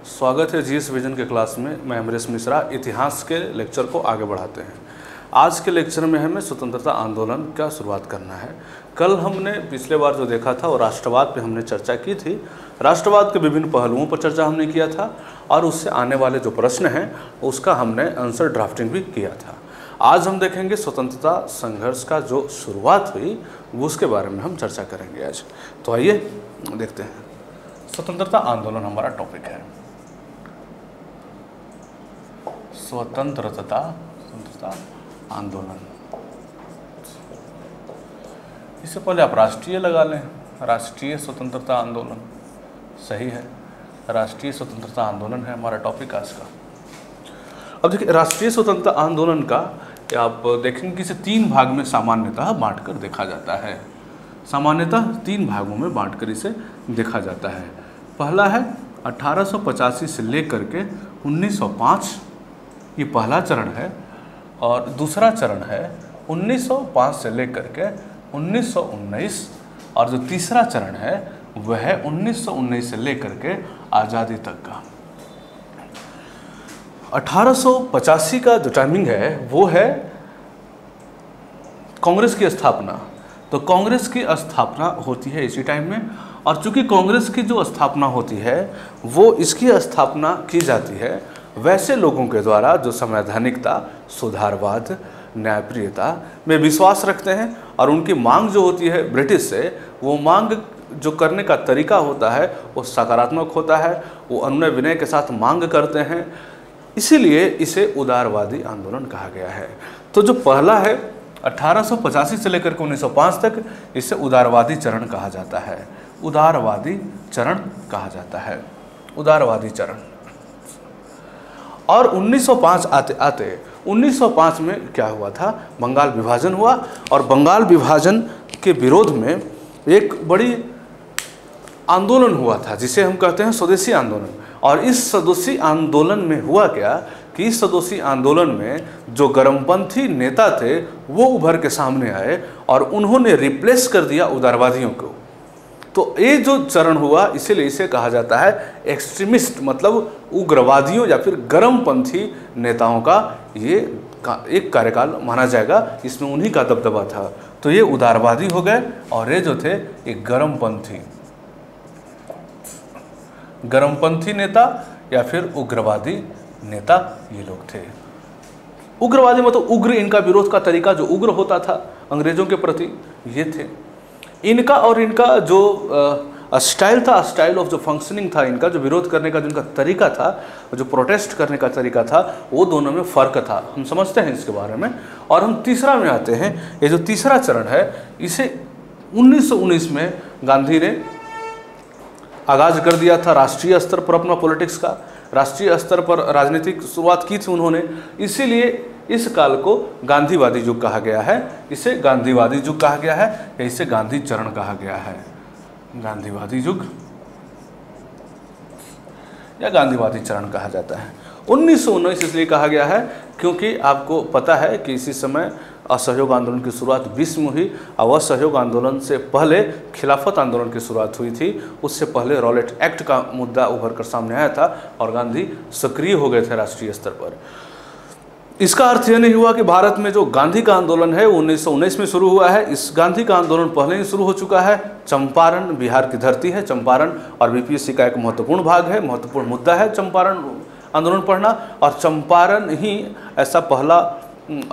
स्वागत है GS vision के क्लास में। मैं अमरीश मिश्रा। इतिहास के लेक्चर को आगे बढ़ाते हैं। आज के लेक्चर में हमें स्वतंत्रता आंदोलन का शुरुआत करना है। कल हमने पिछले बार जो देखा था वो राष्ट्रवाद पे हमने चर्चा की थी। राष्ट्रवाद के विभिन्न पहलुओं पर चर्चा हमने किया था और उससे आने वाले जो प्रश्न हैं उसका हमने आंसर ड्राफ्टिंग भी किया था। आज हम देखेंगे स्वतंत्रता संघर्ष का जो शुरुआत हुई वो उसके बारे में हम चर्चा करेंगे आज। तो आइए देखते हैं। स्वतंत्रता आंदोलन हमारा टॉपिक है। स्वतंत्रता आंदोलन। इससे पहले आप राष्ट्रीय लगा लें। राष्ट्रीय स्वतंत्रता आंदोलन सही है। राष्ट्रीय स्वतंत्रता आंदोलन है हमारा टॉपिक आज का। अब देखिए, राष्ट्रीय स्वतंत्रता आंदोलन का आप देखेंगे कि इसे तीन भाग में सामान्यतः बांटकर देखा जाता है। सामान्यतः तीन भागों में बांटकर इसे देखा जाता है। पहला है 1885 से लेकर के 1905, ये पहला चरण है। और दूसरा चरण है 1905 से लेकर के 1919। और जो तीसरा चरण है वह है 1919 से लेकर के आज़ादी तक का। 1885 का जो टाइमिंग है वो है कांग्रेस की स्थापना। तो कांग्रेस की स्थापना होती है इसी टाइम में। और चूंकि कांग्रेस की जो स्थापना होती है वो इसकी स्थापना की जाती है वैसे लोगों के द्वारा जो संवैधानिकता, सुधारवाद, न्यायप्रियता में विश्वास रखते हैं। और उनकी मांग जो होती है ब्रिटिश से, वो मांग जो करने का तरीका होता है वो सकारात्मक होता है। वो अनुनय विनय के साथ मांग करते हैं, इसीलिए इसे उदारवादी आंदोलन कहा गया है। तो जो पहला है 1885 से लेकर के 1905 तक, इसे उदारवादी चरण कहा जाता है। उदारवादी चरण कहा जाता है। उदारवादी चरण। और 1905 आते आते 1905 में क्या हुआ था, बंगाल विभाजन हुआ। और बंगाल विभाजन के विरोध में एक बड़ी आंदोलन हुआ था जिसे हम कहते हैं स्वदेशी आंदोलन। और इस स्वदेशी आंदोलन में हुआ क्या कि इस स्वदेशी आंदोलन में जो गर्मपंथी नेता थे वो उभर के सामने आए और उन्होंने रिप्लेस कर दिया उदारवादियों को। तो ये जो चरण हुआ इसीलिए इसे कहा जाता है एक्सट्रीमिस्ट, मतलब उग्रवादियों या फिर गर्मपंथी नेताओं का ये एक कार्यकाल माना जाएगा। इसमें उन्हीं का दबदबा था। तो ये उदारवादी हो गए और ये जो थे एक गर्मपंथी नेता या फिर उग्रवादी नेता ये लोग थे। उग्रवादी मतलब उग्र, इनका विरोध का तरीका जो उग्र होता था अंग्रेजों के प्रति, ये थे। इनका और इनका जो स्टाइल था, स्टाइल ऑफ जो फंक्शनिंग था, इनका जो विरोध करने का जिनका तरीका था, जो प्रोटेस्ट करने का तरीका था, वो दोनों में फ़र्क था। हम समझते हैं इसके बारे में। और हम तीसरा में आते हैं। ये जो तीसरा चरण है इसे 1919 में गांधी ने आगाज कर दिया था राष्ट्रीय स्तर पर अपना पॉलिटिक्स का। राष्ट्रीय स्तर पर राजनीतिक शुरुआत की थी उन्होंने। इसीलिए इस काल को गांधीवादी युग कहा गया है। इसे गांधीवादी युग कहा गया है या इसे गांधी चरण कहा गया है। गांधीवादी युग या गांधीवादी चरण कहा जाता है। 1919 इसलिए कहा गया है क्योंकि आपको पता है कि इसी समय असहयोग आंदोलन की शुरुआत 20 में हुई। और असहयोग आंदोलन से पहले खिलाफत आंदोलन की शुरुआत हुई थी। उससे पहले रॉलेट एक्ट का मुद्दा उभर कर सामने आया था और गांधी सक्रिय हो गए थे राष्ट्रीय स्तर पर। इसका अर्थ यह नहीं हुआ कि भारत में जो गांधी का आंदोलन है वो 1919 में शुरू हुआ है। इस गांधी का आंदोलन पहले ही शुरू हो चुका है। चंपारण बिहार की धरती है। चंपारण और बीपीएससी का एक महत्वपूर्ण भाग है, महत्वपूर्ण मुद्दा है चंपारण आंदोलन पढ़ना। और चंपारण ही ऐसा पहला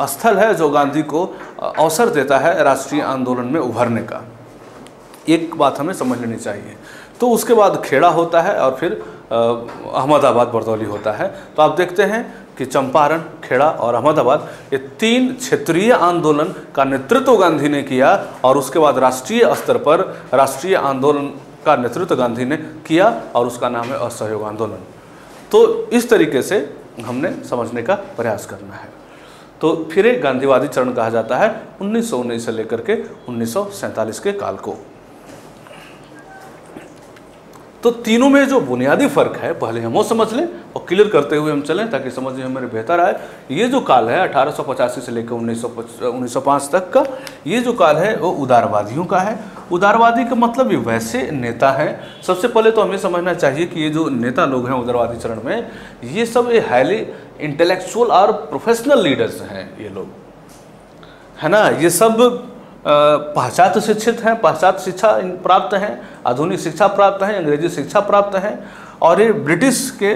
स्थल है जो गांधी को अवसर देता है राष्ट्रीय आंदोलन में उभरने का। एक बात हमें समझ लेनी चाहिए। तो उसके बाद खेड़ा होता है और फिर अहमदाबाद, बरदौली होता है। तो आप देखते हैं कि चंपारण, खेड़ा और अहमदाबाद, ये तीन क्षेत्रीय आंदोलन का नेतृत्व गांधी ने किया। और उसके बाद राष्ट्रीय स्तर पर राष्ट्रीय आंदोलन का नेतृत्व गांधी ने किया और उसका नाम है असहयोग आंदोलन। तो इस तरीके से हमने समझने का प्रयास करना है। तो फिर एक गांधीवादी चरण कहा जाता है 1919 से लेकर के 1947 के काल को। तो तीनों में जो बुनियादी फर्क है पहले हम वो समझ लें और क्लियर करते हुए हम चलें ताकि समझ में हमारे बेहतर आए। ये जो काल है 1885 से लेकर 1905 तक का, ये जो काल है वो उदारवादियों का है। उदारवादी का मतलब ये वैसे नेता हैं, सबसे पहले तो हमें समझना चाहिए कि ये जो नेता लोग हैं उदारवादी चरण में, ये सब ये हाईली इंटेलेक्चुअल और प्रोफेशनल लीडर्स हैं ये लोग, है ना। ये सब पाश्चात्य शिक्षित हैं, पाश्चात्य शिक्षा प्राप्त हैं, आधुनिक शिक्षा प्राप्त है, अंग्रेजी शिक्षा प्राप्त है, और ये ब्रिटिश के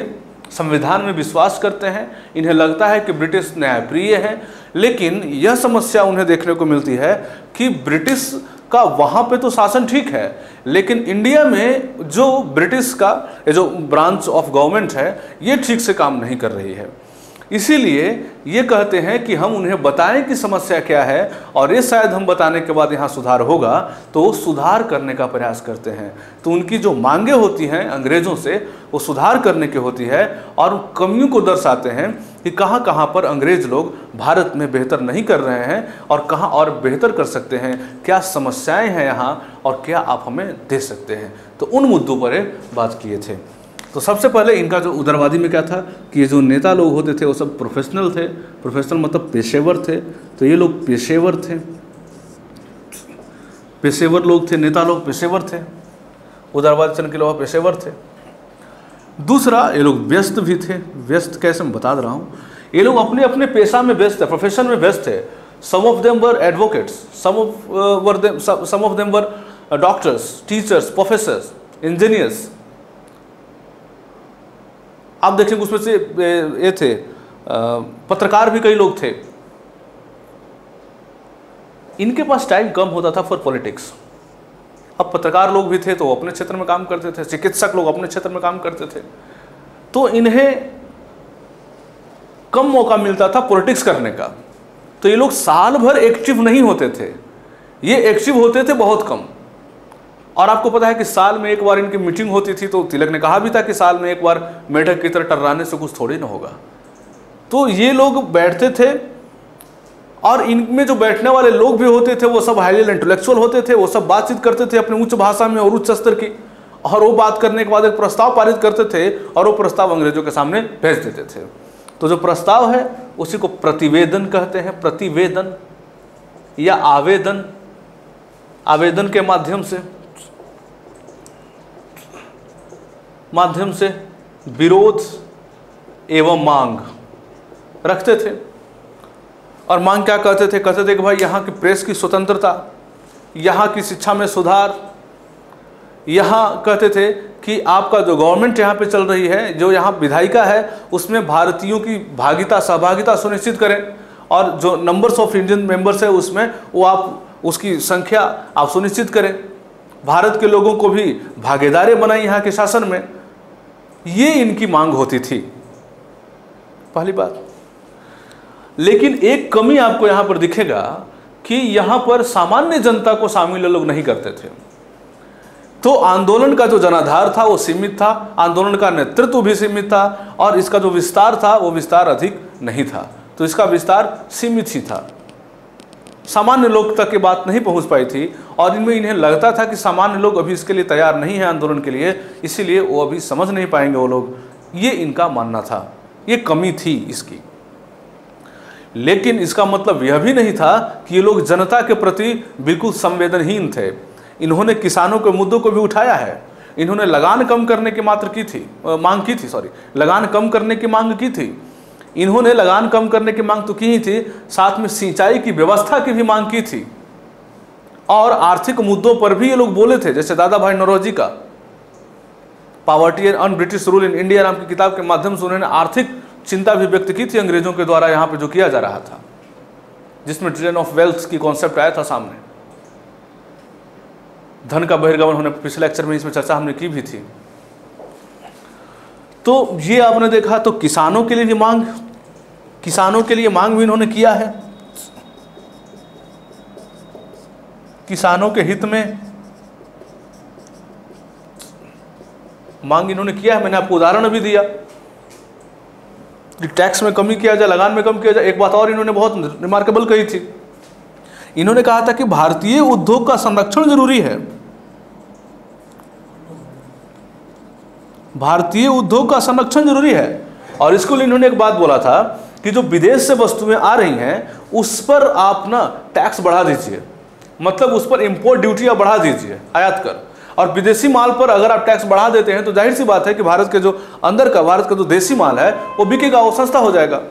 संविधान में विश्वास करते हैं। इन्हें लगता है कि ब्रिटिश न्यायप्रिय है, लेकिन यह समस्या उन्हें देखने को मिलती है कि ब्रिटिश का वहाँ पे तो शासन ठीक है, लेकिन इंडिया में जो ब्रिटिश का ये जो ब्रांच ऑफ गवर्नमेंट है ये ठीक से काम नहीं कर रही है। इसीलिए ये कहते हैं कि हम उन्हें बताएं कि समस्या क्या है, और ये शायद हम बताने के बाद यहाँ सुधार होगा, तो वो सुधार करने का प्रयास करते हैं। तो उनकी जो मांगे होती हैं अंग्रेज़ों से वो सुधार करने की होती है, और कमियों को दर्शाते हैं कि कहाँ कहाँ पर अंग्रेज़ लोग भारत में बेहतर नहीं कर रहे हैं और कहाँ और बेहतर कर सकते हैं, क्या समस्याएँ हैं यहाँ और क्या आप हमें दे सकते हैं। तो उन मुद्दों पर बात किए थे। तो सबसे पहले इनका जो उदारवादी में क्या था कि ये जो नेता लोग होते थे वो सब प्रोफेशनल थे। प्रोफेशनल मतलब पेशेवर थे, तो ये लोग पेशेवर थे, पेशेवर लोग थे, नेता लोग पेशेवर थे, उदारवादी चरण के लोग पेशेवर थे। दूसरा, ये लोग व्यस्त भी थे। व्यस्त कैसे मैं बता रहा हूँ, ये लोग अपने अपने पेशा में व्यस्त थे, प्रोफेशन में व्यस्त थे। Some of them were advocates, some of them were doctors, teachers, professors, engineers. आप देखेंगे उसमें से ये थे पत्रकार भी कई लोग थे। इनके पास टाइम कम होता था फॉर पॉलिटिक्स। अब पत्रकार लोग भी थे तो अपने क्षेत्र में काम करते थे, चिकित्सक लोग अपने क्षेत्र में काम करते थे, तो इन्हें कम मौका मिलता था पॉलिटिक्स करने का। तो ये लोग साल भर एक्टिव नहीं होते थे, ये एक्टिव होते थे बहुत कम। और आपको पता है कि साल में एक बार इनकी मीटिंग होती थी, तो तिलक ने कहा भी था कि साल में एक बार मेढक की तरह टर्राने से कुछ थोड़ी ना होगा। तो ये लोग बैठते थे, और इनमें जो बैठने वाले लोग भी होते थे वो सब हाईली इंटेलेक्चुअल होते थे। वो सब बातचीत करते थे अपनी उच्च भाषा में और उच्च स्तर की, और वो बात करने के बाद एक प्रस्ताव पारित करते थे, और वो प्रस्ताव अंग्रेजों के सामने भेज देते थे। तो जो प्रस्ताव है उसी को प्रतिवेदन कहते हैं। प्रतिवेदन या आवेदन, आवेदन के माध्यम से विरोध एवं मांग रखते थे। और मांग क्या कहते थे? कहते थे कि भाई यहाँ की प्रेस की स्वतंत्रता, यहाँ की शिक्षा में सुधार, यहाँ कहते थे कि आपका जो गवर्नमेंट यहाँ पे चल रही है, जो यहाँ विधायिका है, उसमें भारतीयों की भागिता सहभागिता सुनिश्चित करें, और जो नंबर्स ऑफ इंडियन मेंबर्स है उसमें वो आप उसकी संख्या आप सुनिश्चित करें। भारत के लोगों को भी भागीदारी बनाएं यहाँ के शासन में। ये इनकी मांग होती थी, पहली बात। लेकिन एक कमी आपको यहाँ पर दिखेगा कि यहाँ पर सामान्य जनता को शामिल लोग नहीं करते थे। तो आंदोलन का जो जनाधार था वो सीमित था, आंदोलन का नेतृत्व भी सीमित था, और इसका जो विस्तार था वो विस्तार अधिक नहीं था। तो इसका विस्तार सीमित ही था, सामान्य लोग तक की बात नहीं पहुंच पाई थी। और इनमें इन्हें लगता था कि सामान्य लोग अभी इसके लिए तैयार नहीं है आंदोलन के लिए, इसीलिए वो अभी समझ नहीं पाएंगे वो लोग। ये इनका मानना था, ये कमी थी इसकी। लेकिन इसका मतलब यह भी नहीं था कि ये लोग जनता के प्रति बिल्कुल संवेदनहीन थे। इन्होंने किसानों के मुद्दों को भी उठाया है। इन्होंने लगान कम करने की लगान कम करने की मांग की थी। इन्होंने लगान कम करने की मांग तो की ही थी, साथ में सिंचाई की व्यवस्था की भी मांग की थी, और आर्थिक मुद्दों पर भी ये लोग बोले थे। जैसे दादा भाई नौरोजी का poverty and un British rule in India नाम की किताब के माध्यम से उन्होंने आर्थिक चिंता भी व्यक्त की थी अंग्रेजों के द्वारा यहाँ पे जो किया जा रहा था, जिसमें ट्रेन ऑफ वेल्थ की कॉन्सेप्ट आया था सामने। धन का बहिर्गमन होने, पिछले लेक्चर में इसमें चर्चा हमने की भी थी। तो ये आपने देखा, तो किसानों के लिए भी मांग भी इन्होंने किया है। किसानों के हित में मांग इन्होंने किया है। मैंने आपको उदाहरण भी दिया कि टैक्स में कमी किया जाए, लगान में कम किया जाए। एक बात और इन्होंने बहुत रिमार्केबल कही थी, इन्होंने कहा था कि भारतीय उद्योग का संरक्षण जरूरी है। भारतीय उद्योग का संरक्षण जरूरी है। और इसको लिए इन्होंने एक बात बोला था कि जो विदेश से वस्तुएं आ रही हैं उस पर आप ना टैक्स बढ़ा दीजिए, मतलब उस पर इंपोर्ट ड्यूटी आप बढ़ा दीजिए, आयात कर। और विदेशी माल पर अगर आप टैक्स बढ़ा देते हैं तो जाहिर सी बात है कि भारत के जो अंदर का, भारत का जो देसी माल है वो बिकेगा, वो सस्ता हो जाएगा।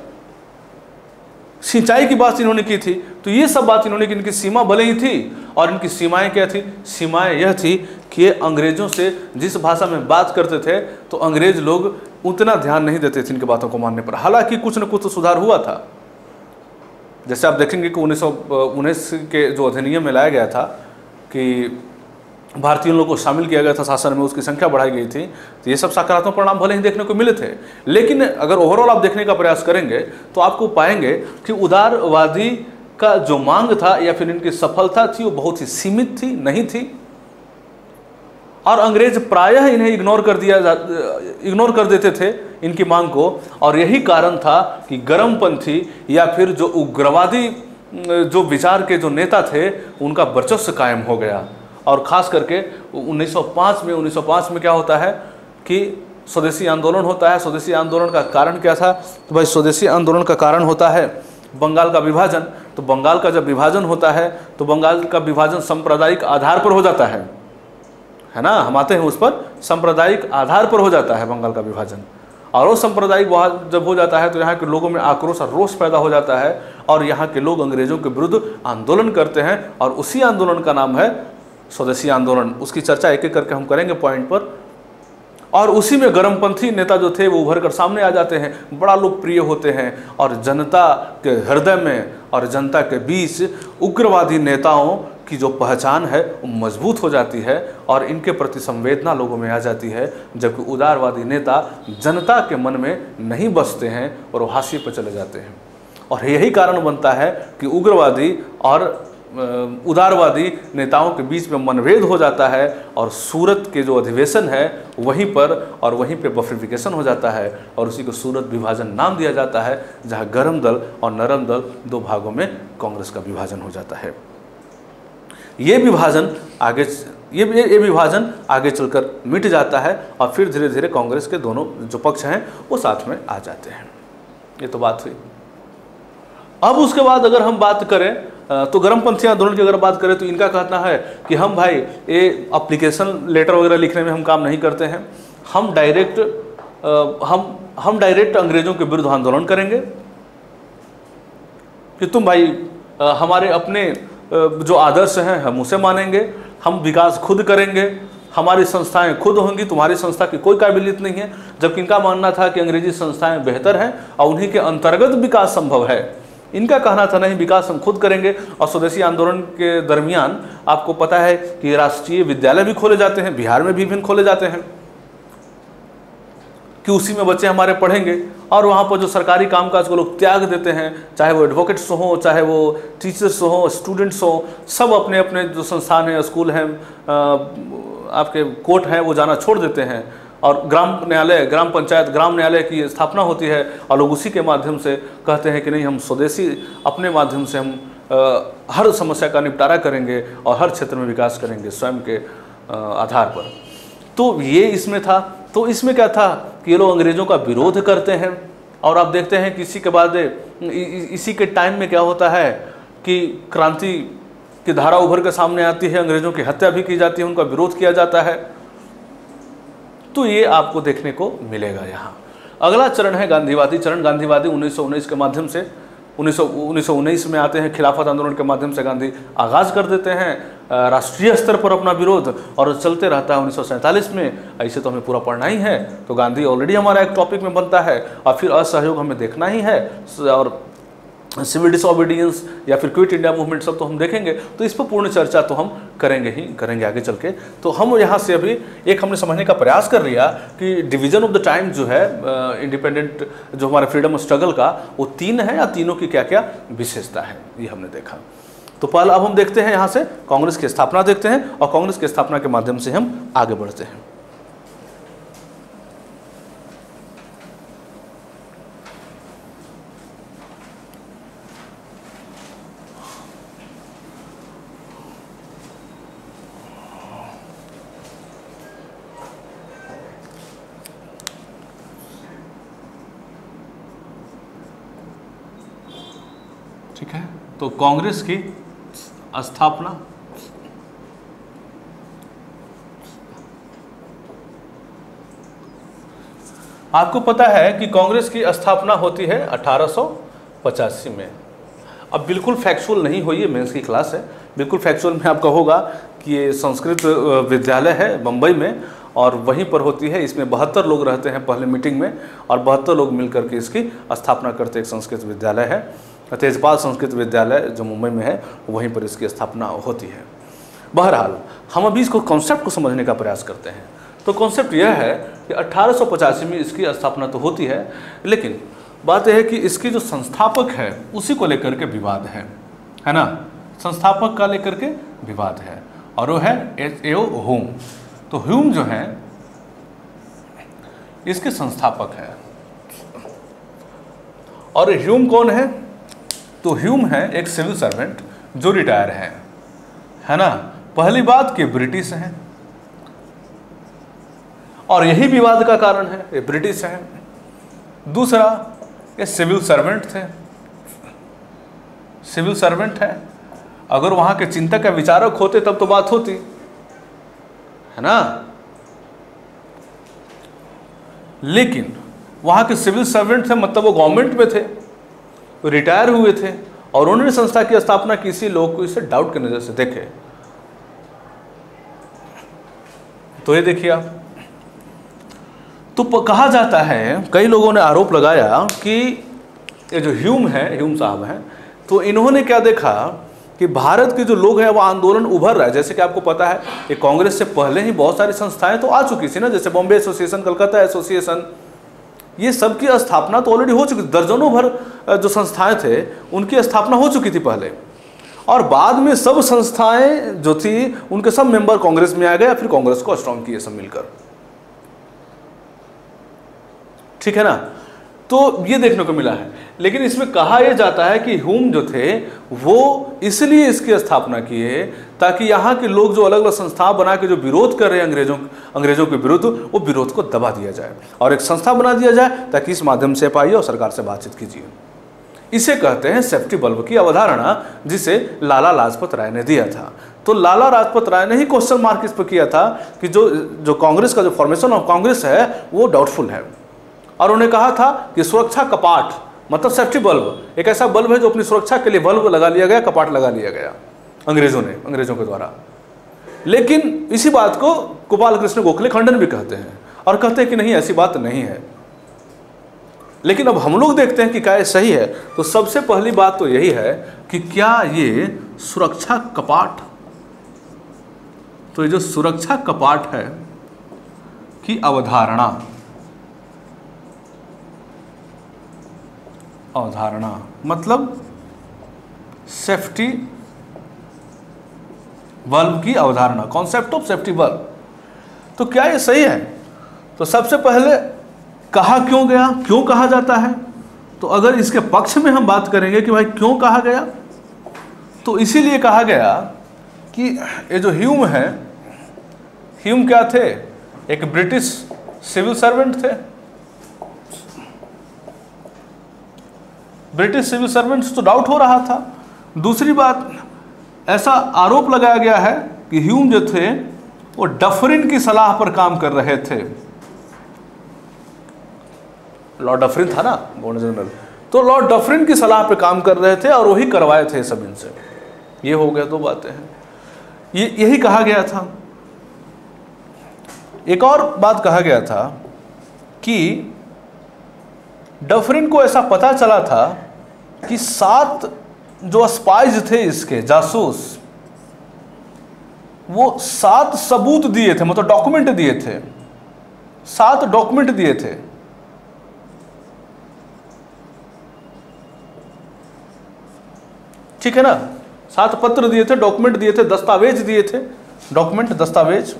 सिंचाई की बात इन्होंने की थी, तो ये सब बात इन्होंने की। इनकी सीमा भले ही थी, और इनकी सीमाएं क्या थी? सीमाएं यह थी कि ये अंग्रेजों से जिस भाषा में बात करते थे तो अंग्रेज लोग उतना ध्यान नहीं देते थे इनकी बातों को मानने पर। हालांकि कुछ न कुछ तो सुधार हुआ था। जैसे आप देखेंगे कि 1919 के जो अधिनियम में लाया गया था कि भारतीय लोगों को शामिल किया गया था शासन में, उसकी संख्या बढ़ाई गई थी, तो ये सब सकारात्मक परिणाम भले ही देखने को मिले थे। लेकिन अगर ओवरऑल आप देखने का प्रयास करेंगे तो आपको पाएंगे कि उदारवादी का जो मांग था या फिर इनकी सफलता थी वो बहुत ही सीमित थी, नहीं थी। और अंग्रेज प्रायः इन्हें इग्नोर कर देते थे इनकी मांग को। और यही कारण था कि गर्मपंथी या फिर जो उग्रवादी जो विचार के जो नेता थे उनका वर्चस्व कायम हो गया। और ख़ास करके 1905 में क्या होता है कि स्वदेशी आंदोलन होता है। स्वदेशी आंदोलन का कारण क्या था? तो भाई स्वदेशी आंदोलन का कारण होता है बंगाल का विभाजन। तो बंगाल का जब विभाजन होता है तो बंगाल का विभाजन सांप्रदायिक आधार पर हो जाता है ना, हम आते हैं उस पर। सांप्रदायिक आधार पर हो जाता है बंगाल का विभाजन, और वो सांप्रदायिक जब हो जाता है तो यहाँ के लोगों में आक्रोश और रोष पैदा हो जाता है, और यहाँ के लोग अंग्रेजों के विरुद्ध आंदोलन करते हैं। और उसी आंदोलन का नाम है स्वदेशी आंदोलन। उसकी चर्चा एक एक करके हम करेंगे पॉइंट पर। और उसी में गर्मपंथी नेता जो थे वो उभर कर सामने आ जाते हैं, बड़ा लोकप्रिय होते हैं, और जनता के हृदय में और जनता के बीच उग्रवादी नेताओं की जो पहचान है वो मजबूत हो जाती है, और इनके प्रति संवेदना लोगों में आ जाती है। जबकि उदारवादी नेता जनता के मन में नहीं बसते हैं और वो हाशिए पर चले जाते हैं। और यही कारण बनता है कि उग्रवादी और उदारवादी नेताओं के बीच में मनभेद हो जाता है, और सूरत के जो अधिवेशन है वहीं पर और वहीं पे बफरिफिकेशन हो जाता है, और उसी को सूरत विभाजन नाम दिया जाता है, जहां गर्म दल और नरम दल दो भागों में कांग्रेस का विभाजन हो जाता है। ये विभाजन आगे चलकर मिट जाता है, और फिर धीरे धीरे कांग्रेस के दोनों जो पक्ष हैं वो साथ में आ जाते हैं। ये तो बात हुई। अब उसके बाद अगर हम बात करें तो गर्मपंथी आंदोलन की अगर बात करें तो इनका कहना है कि हम भाई ये एप्लीकेशन लेटर वगैरह लिखने में हम काम नहीं करते हैं, हम डायरेक्ट अंग्रेजों के विरुद्ध आंदोलन करेंगे कि तुम भाई हमारे अपने जो आदर्श हैं हम उसे मानेंगे, हम विकास खुद करेंगे, हमारी संस्थाएं खुद होंगी, तुम्हारी संस्था की कोई काबिलियत नहीं है। जबकि इनका मानना था कि अंग्रेजी संस्थाएं बेहतर हैं और उन्हीं के अंतर्गत विकास संभव है। इनका कहना था नहीं, विकास हम खुद करेंगे। और स्वदेशी आंदोलन के दरमियान आपको पता है कि राष्ट्रीय विद्यालय भी खोले जाते हैं, बिहार में भी विभिन्न खोले जाते हैं कि उसी में बच्चे हमारे पढ़ेंगे। और वहाँ पर जो सरकारी कामकाज को लोग त्याग देते हैं, चाहे वो एडवोकेट्स हों, चाहे वो टीचर्स हों, स्टूडेंट्स हों, सब अपने अपने जो संस्थान हैं, स्कूल हैं, आपके कोर्ट हैं, वो जाना छोड़ देते हैं। और ग्राम पंचायत ग्राम न्यायालय की स्थापना होती है, और लोग उसी के माध्यम से कहते हैं कि नहीं, हम स्वदेशी अपने माध्यम से हम हर समस्या का निपटारा करेंगे और हर क्षेत्र में विकास करेंगे स्वयं के आधार पर। तो ये इसमें था। तो इसमें क्या था कि ये लोग अंग्रेज़ों का विरोध करते हैं। और आप देखते हैं कि इसी के बाद इसी के टाइम में क्या होता है कि क्रांति की धारा उभर के सामने आती है, अंग्रेज़ों की हत्या भी की जाती है, उनका विरोध किया जाता है। तो ये आपको देखने को मिलेगा यहाँ। अगला चरण है गांधीवादी चरण। गांधीवादी 1919 के माध्यम से 1919 में आते हैं। खिलाफत आंदोलन के माध्यम से गांधी आगाज कर देते हैं राष्ट्रीय स्तर पर अपना विरोध, और चलते रहता है 1947 में। ऐसे तो हमें पूरा पढ़ना ही है, तो गांधी ऑलरेडी हमारा एक टॉपिक में बनता है, और फिर असहयोग हमें देखना ही है, और सिविल डिसओबीडियंस या फिर क्विट इंडिया मूवमेंट सब तो हम देखेंगे। तो इस पर पूर्ण चर्चा तो हम करेंगे आगे चल के। तो हम यहाँ से अभी एक हमने समझने का प्रयास कर लिया कि डिवीजन ऑफ द टाइम जो है इंडिपेंडेंट जो हमारा फ्रीडम स्ट्रगल का, वो 3 है, या तीनों की क्या क्या विशेषता है ये हमने देखा। तो पहले अब हम देखते हैं यहाँ से कांग्रेस की स्थापना देखते हैं, और कांग्रेस की स्थापना के माध्यम से हम आगे बढ़ते हैं। ठीक है, तो कांग्रेस की स्थापना आपको पता है कि कांग्रेस की स्थापना होती है 1885 में। अब बिल्कुल फैक्चुअल नहीं हुई, ये मेंस की क्लास है, बिल्कुल फैक्चुअल में आपका होगा कि ये संस्कृत विद्यालय है बम्बई में और वहीं पर होती है। इसमें 72 लोग रहते हैं पहले मीटिंग में और 72 लोग मिलकर के इसकी स्थापना करते एक संस्कृत विद्यालय है, तेजपाल संस्कृत विद्यालय जो मुंबई में है, वहीं पर इसकी स्थापना होती है। बहरहाल हम अभी इसको कॉन्सेप्ट को समझने का प्रयास करते हैं। तो कॉन्सेप्ट यह है कि 1885 में इसकी स्थापना तो होती है, लेकिन बात यह है कि इसकी जो संस्थापक है उसी को लेकर के विवाद है ना, संस्थापक का लेकर के विवाद है और वो है एच.ए.ओ. ह्यूम। तो ह्यूम जो है इसके संस्थापक है। और ह्यूम कौन है? तो ह्यूम है एक सिविल सर्वेंट जो रिटायर है ना। पहली बात कि ब्रिटिश हैं और यही विवाद का कारण है, ये ब्रिटिश है। दूसरा, ये सिविल सर्वेंट थे, सिविल सर्वेंट है। अगर वहां के चिंतक या विचारक होते तब तो बात होती है ना, लेकिन वहां के सिविल सर्वेंट थे, मतलब वो गवर्नमेंट में थे, वो रिटायर हुए थे और उन्होंने संस्था की स्थापना किसी लोग को इसे डाउट की नजर से देखे। तो ये देखिए आप, तो कहा जाता है, कई लोगों ने आरोप लगाया कि ये जो ह्यूम है, ह्यूम साहब हैं, तो इन्होंने क्या देखा कि भारत के जो लोग हैं वो आंदोलन उभर रहा है। जैसे कि आपको पता है कि कांग्रेस से पहले ही बहुत सारी संस्थाएं तो आ चुकी थी ना, जैसे बॉम्बे एसोसिएशन, कलकत्ता एसोसिएशन, ये सब की स्थापना तो ऑलरेडी हो चुकी थी। दर्जनों भर जो संस्थाएं थे उनकी स्थापना हो चुकी थी पहले, और बाद में सब संस्थाएं जो थी उनके सब मेंबर कांग्रेस में आ गए, फिर कांग्रेस को स्ट्रॉन्ग किए सब मिलकर, ठीक है ना। तो ये देखने को मिला है। लेकिन इसमें कहा यह जाता है कि ह्यूम जो थे वो इसलिए इसकी स्थापना किए ताकि यहाँ के लोग जो अलग अलग संस्था बना के जो विरोध कर रहे हैं अंग्रेजों के विरुद्ध, वो विरोध को दबा दिया जाए और एक संस्था बना दिया जाए ताकि इस माध्यम से पाइए और सरकार से बातचीत कीजिए। इसे कहते हैं सेफ्टी बल्ब की अवधारणा, जिसे लाला लाजपत राय ने दिया था। तो लाला लाजपत राय ने ही क्वेश्चन मार्क इस पर किया था कि जो कांग्रेस का जो फॉर्मेशन ऑफ कांग्रेस है वो डाउटफुल है, और उन्होंने कहा था कि सुरक्षा कपाट मतलब सेफ्टी बल्ब एक ऐसा बल्ब है जो अपनी सुरक्षा के लिए बल्ब लगा लिया गया, कपाट लगा लिया गया अंग्रेजों के द्वारा। लेकिन इसी बात को गोपाल कृष्ण गोखले खंडन भी कहते हैं और कहते हैं कि नहीं, ऐसी बात नहीं है। लेकिन अब हम लोग देखते हैं कि क्या सही है। तो सबसे पहली बात तो यही है कि क्या ये सुरक्षा कपाट, तो ये जो सुरक्षा कपाट है की अवधारणा मतलब सेफ्टी बल्ब की अवधारणा, कॉन्सेप्ट ऑफ सेफ्टी बल्ब, तो क्या ये सही है? तो सबसे पहले कहा क्यों गया, क्यों कहा जाता है? तो अगर इसके पक्ष में हम बात करेंगे कि भाई क्यों कहा गया, तो इसीलिए कहा गया कि ये जो ह्यूम है, ह्यूम क्या थे? एक ब्रिटिश सिविल सर्वेंट थे। ब्रिटिश सिविल सर्वेंट्स तो डाउट हो रहा था। दूसरी बात, ऐसा आरोप लगाया गया है कि ह्यूम जो थे वो डफरिन की सलाह पर काम कर रहे थे। लॉर्ड डफरिन था ना गवर्नर जनरल, तो लॉर्ड डफरिन की सलाह पर काम कर रहे थे और वही करवाए थे सब इनसे। ये हो गया, दो बातें हैं, यही कहा गया था। एक और बात कहा गया था कि डफरिन को ऐसा पता चला था कि 7 जो स्पाइज थे इसके जासूस, वो 7 सबूत दिए थे, मतलब डॉक्यूमेंट दिए थे, 7 डॉक्यूमेंट दिए थे। ठीक है ना, 7 पत्र दिए थे, डॉक्यूमेंट दिए थे, दस्तावेज दिए थे, डॉक्यूमेंट दस्तावेज।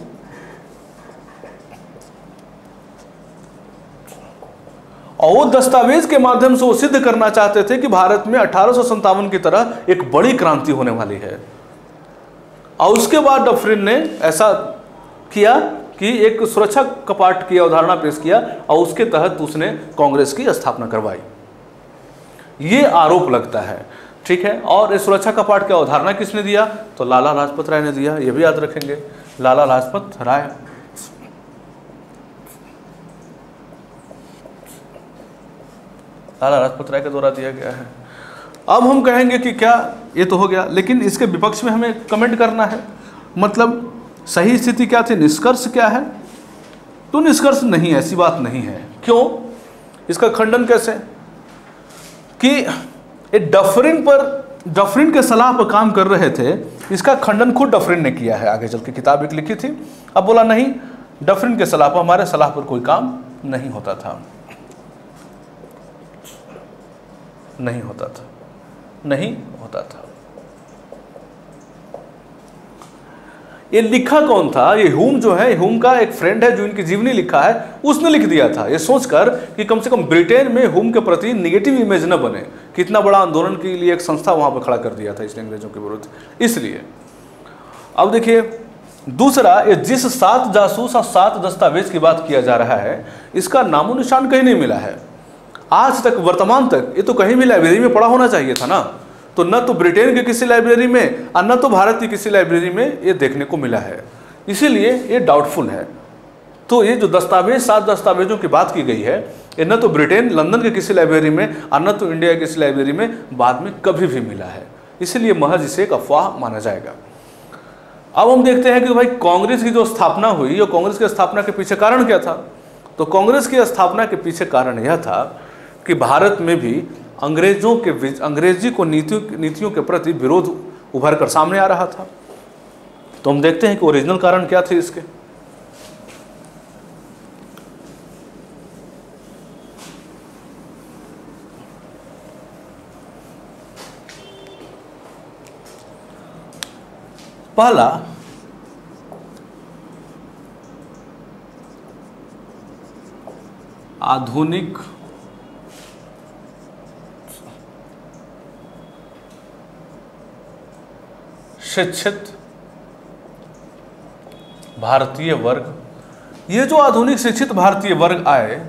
और वो दस्तावेज के माध्यम से वो सिद्ध करना चाहते थे कि भारत में 1857 की तरह एक बड़ी क्रांति होने वाली है। और उसके बाद डफरिन ने ऐसा किया कि एक सुरक्षा कपाट की अवधारणा पेश किया और उसके तहत उसने कांग्रेस की स्थापना करवाई। ये आरोप लगता है। ठीक है। और इस सुरक्षा का पाठ क्या अवधारणा किसने दिया? तो लाला लाजपत राय ने दिया, ये भी याद रखेंगे, लाला लाजपत राय। लाला लाजपत राय के द्वारा दिया गया है। अब हम कहेंगे कि क्या ये तो हो गया, लेकिन इसके विपक्ष में हमें कमेंट करना है, मतलब सही स्थिति क्या थी, निष्कर्ष क्या है? तो निष्कर्ष नहीं, ऐसी बात नहीं है। क्यों? इसका खंडन कैसे? कि ये डफरिन के सलाह पर काम कर रहे थे, इसका खंडन खुद डफरिन ने किया है। आगे चल के किताब एक लिखी थी, अब बोला नहीं, डफरिन के सलाह पर, हमारे सलाह पर कोई काम नहीं होता था, नहीं होता था, नहीं होता था। ये लिखा कौन था? ये ह्यूम जो है, ह्यूम का एक फ्रेंड है जो इनकी जीवनी लिखा है, उसने लिख दिया था, ये सोचकर कि कम से कम ब्रिटेन में ह्यूम के प्रति नेगेटिव इमेज न बने। कितना बड़ा आंदोलन के लिए एक संस्था वहां पर खड़ा कर दिया था इसने अंग्रेजों के विरुद्ध। इसलिए अब देखिए, दूसरा, ये जिस 7 जासूस और 7 दस्तावेज की बात किया जा रहा है, इसका नामो निशान कहीं नहीं मिला है आज तक, वर्तमान तक। ये तो कहीं भी लाइब्रेरी में पड़ा होना चाहिए था ना, तो न तो ब्रिटेन के किसी लाइब्रेरी में और न तो भारत की किसी लाइब्रेरी में ये देखने को मिला है, इसीलिए ये डाउटफुल है। तो ये जो दस्तावेज, 7 दस्तावेजों की बात की गई है, ये न तो ब्रिटेन, लंदन के किसी लाइब्रेरी में और न तो इंडिया की किसी लाइब्रेरी में बाद में कभी भी मिला है, इसलिए महज इसे एक अफवाह माना जाएगा। अब हम देखते हैं कि भाई कांग्रेस की जो स्थापना हुई, और कांग्रेस की स्थापना के पीछे कारण क्या था? तो कांग्रेस की स्थापना के पीछे कारण यह था कि भारत में भी अंग्रेजी को नीतियों के प्रति विरोध उभर कर सामने आ रहा था। तो हम देखते हैं कि ओरिजिनल कारण क्या थे इसके। पहला, आधुनिक शिक्षित भारतीय वर्ग। ये जो आधुनिक शिक्षित भारतीय वर्ग आए,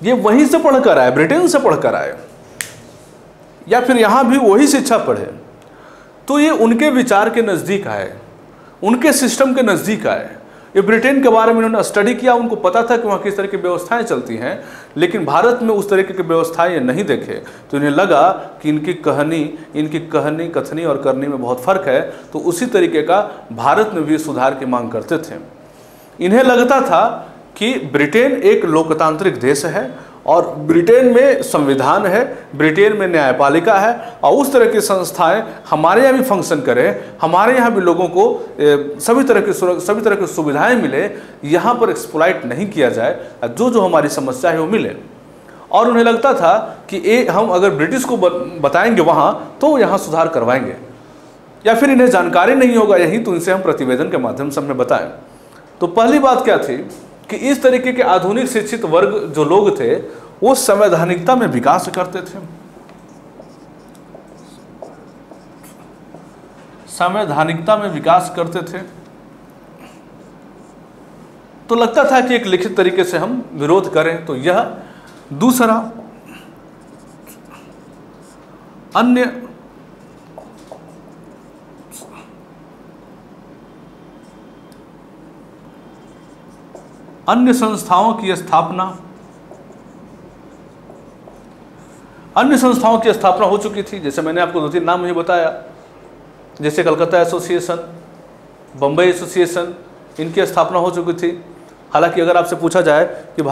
ये वहीं से पढ़कर आए, ब्रिटेन से पढ़कर आए, या फिर यहां भी वही शिक्षा पढ़े, तो ये उनके विचार के नज़दीक आए, उनके सिस्टम के नज़दीक आए। ये ब्रिटेन के बारे में उन्होंने स्टडी किया, उनको पता था कि वहाँ किस तरह की व्यवस्थाएं चलती हैं, लेकिन भारत में उस तरीके की व्यवस्थाएं ये नहीं देखे, तो इन्हें लगा कि इनकी कहनी कथनी और करनी में बहुत फ़र्क है, तो उसी तरीके का भारत में भी सुधार की मांग करते थे। इन्हें लगता था कि ब्रिटेन एक लोकतांत्रिक देश है और ब्रिटेन में संविधान है, ब्रिटेन में न्यायपालिका है, और उस तरह की संस्थाएं हमारे यहाँ भी फंक्शन करें, हमारे यहाँ भी लोगों को सभी तरह की सुविधाएं मिले, यहाँ पर एक्सप्लॉइट नहीं किया जाए, जो हमारी समस्या है वो मिले। और उन्हें लगता था कि हम अगर ब्रिटिश को बताएंगे वहाँ, तो यहाँ सुधार करवाएंगे, या फिर इन्हें जानकारी नहीं होगा यही, तो इनसे हम प्रतिवेदन के माध्यम से हमें बताएं। तो पहली बात क्या थी कि इस तरीके के आधुनिक शिक्षित वर्ग जो लोग थे, वो संवैधानिकता में विकास करते थे, संवैधानिकता में विकास करते थे। तो लगता था कि एक लिखित तरीके से हम विरोध करें, तो यह। दूसरा, अन्य संस्थाओं की स्थापना हो चुकी थी। जैसे मैंने आपको 2-3 नाम मुझे बताया, जैसे कलकत्ता एसोसिएशन, बम्बई एसोसिएशन, इनकी स्थापना हो चुकी थी। हालांकि अगर आपसे पूछा जाए कि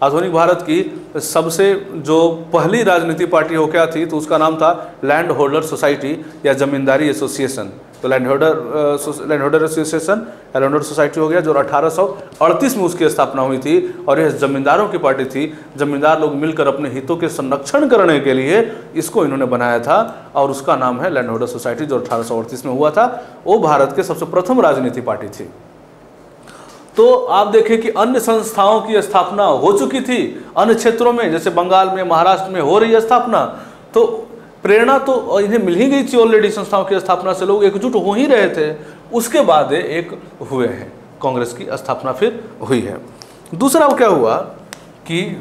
आधुनिक भारत की सबसे जो पहली राजनीतिक पार्टी हो क्या थी, तो उसका नाम था लैंड होल्डर सोसाइटी या जमींदारी एसोसिएशन। तो लैंड होल्डर एसोसिएशन या लैंड होल्डर सोसाइटी हो गया, जो 1838 में उसकी स्थापना हुई थी, और यह जमींदारों की पार्टी थी। जमींदार लोग मिलकर अपने हितों के संरक्षण करने के लिए इसको इन्होंने बनाया था, और उसका नाम है लैंड होल्डर सोसाइटी, जो 1838 में हुआ था। वो भारत के सबसे प्रथम राजनीतिक पार्टी थी। तो आप देखें कि अन्य संस्थाओं की स्थापना हो चुकी थी अन्य क्षेत्रों में, जैसे बंगाल में, महाराष्ट्र में हो रही है स्थापना। तो प्रेरणा तो इन्हें मिल ही गई थी ऑलरेडी संस्थाओं की स्थापना से, लोग एकजुट हो ही रहे थे। उसके बाद एक हुए हैं, कांग्रेस की स्थापना फिर हुई है। दूसरा क्या हुआ कि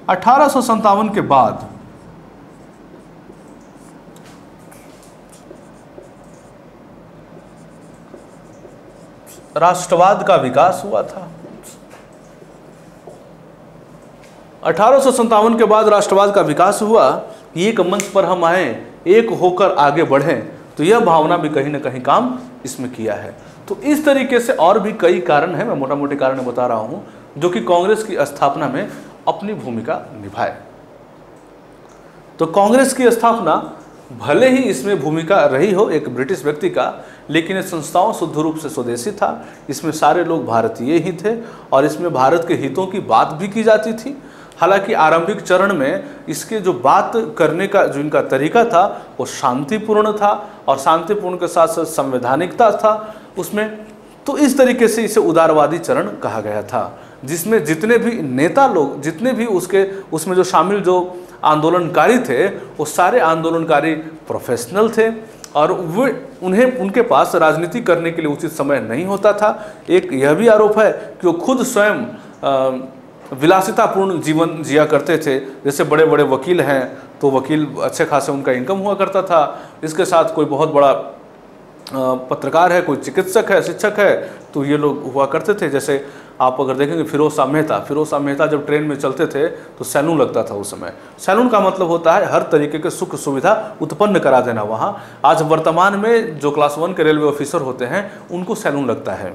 1857 के बाद राष्ट्रवाद का विकास हुआ था। 1857 के बाद राष्ट्रवाद का विकास हुआ, एक मंच पर हम आए, एक होकर आगे बढ़ें, तो यह भावना भी कहीं ना कहीं काम इसमें किया है। तो इस तरीके से और भी कई कारण हैं, मैं मोटा मोटे कारण बता रहा हूं, जो कि कांग्रेस की स्थापना में अपनी भूमिका निभाए। तो कांग्रेस की स्थापना भले ही इसमें भूमिका रही हो एक ब्रिटिश व्यक्ति का, लेकिन ये संस्थाओं शुद्ध रूप से स्वदेशी था। इसमें सारे लोग भारतीय ही थे और इसमें भारत के हितों की बात भी की जाती थी। हालांकि आरंभिक चरण में इसके जो बात करने का जो इनका तरीका था वो शांतिपूर्ण था और शांतिपूर्ण के साथ साथ संवैधानिकता था उसमें। तो इस तरीके से इसे उदारवादी चरण कहा गया था, जिसमें जितने भी नेता लोग, जितने भी उसमें जो शामिल जो आंदोलनकारी थे, वो सारे आंदोलनकारी प्रोफेशनल थे और उनके पास राजनीति करने के लिए उचित समय नहीं होता था। एक यह भी आरोप है कि वो खुद स्वयं विलासितापूर्ण जीवन जिया करते थे। जैसे बड़े बड़े वकील हैं तो वकील अच्छे खासे उनका इनकम हुआ करता था, इसके साथ कोई बहुत बड़ा पत्रकार है, कोई चिकित्सक है, शिक्षक है, तो ये लोग हुआ करते थे। जैसे आप अगर देखेंगे फिरोज शाह मेहता जब ट्रेन में चलते थे तो सैलून लगता था उस समय। सैलून का मतलब होता है हर तरीके के सुख सुविधा उत्पन्न करा देना वहाँ। आज वर्तमान में जो क्लास 1 के रेलवे ऑफिसर होते हैं उनको सैलून लगता है,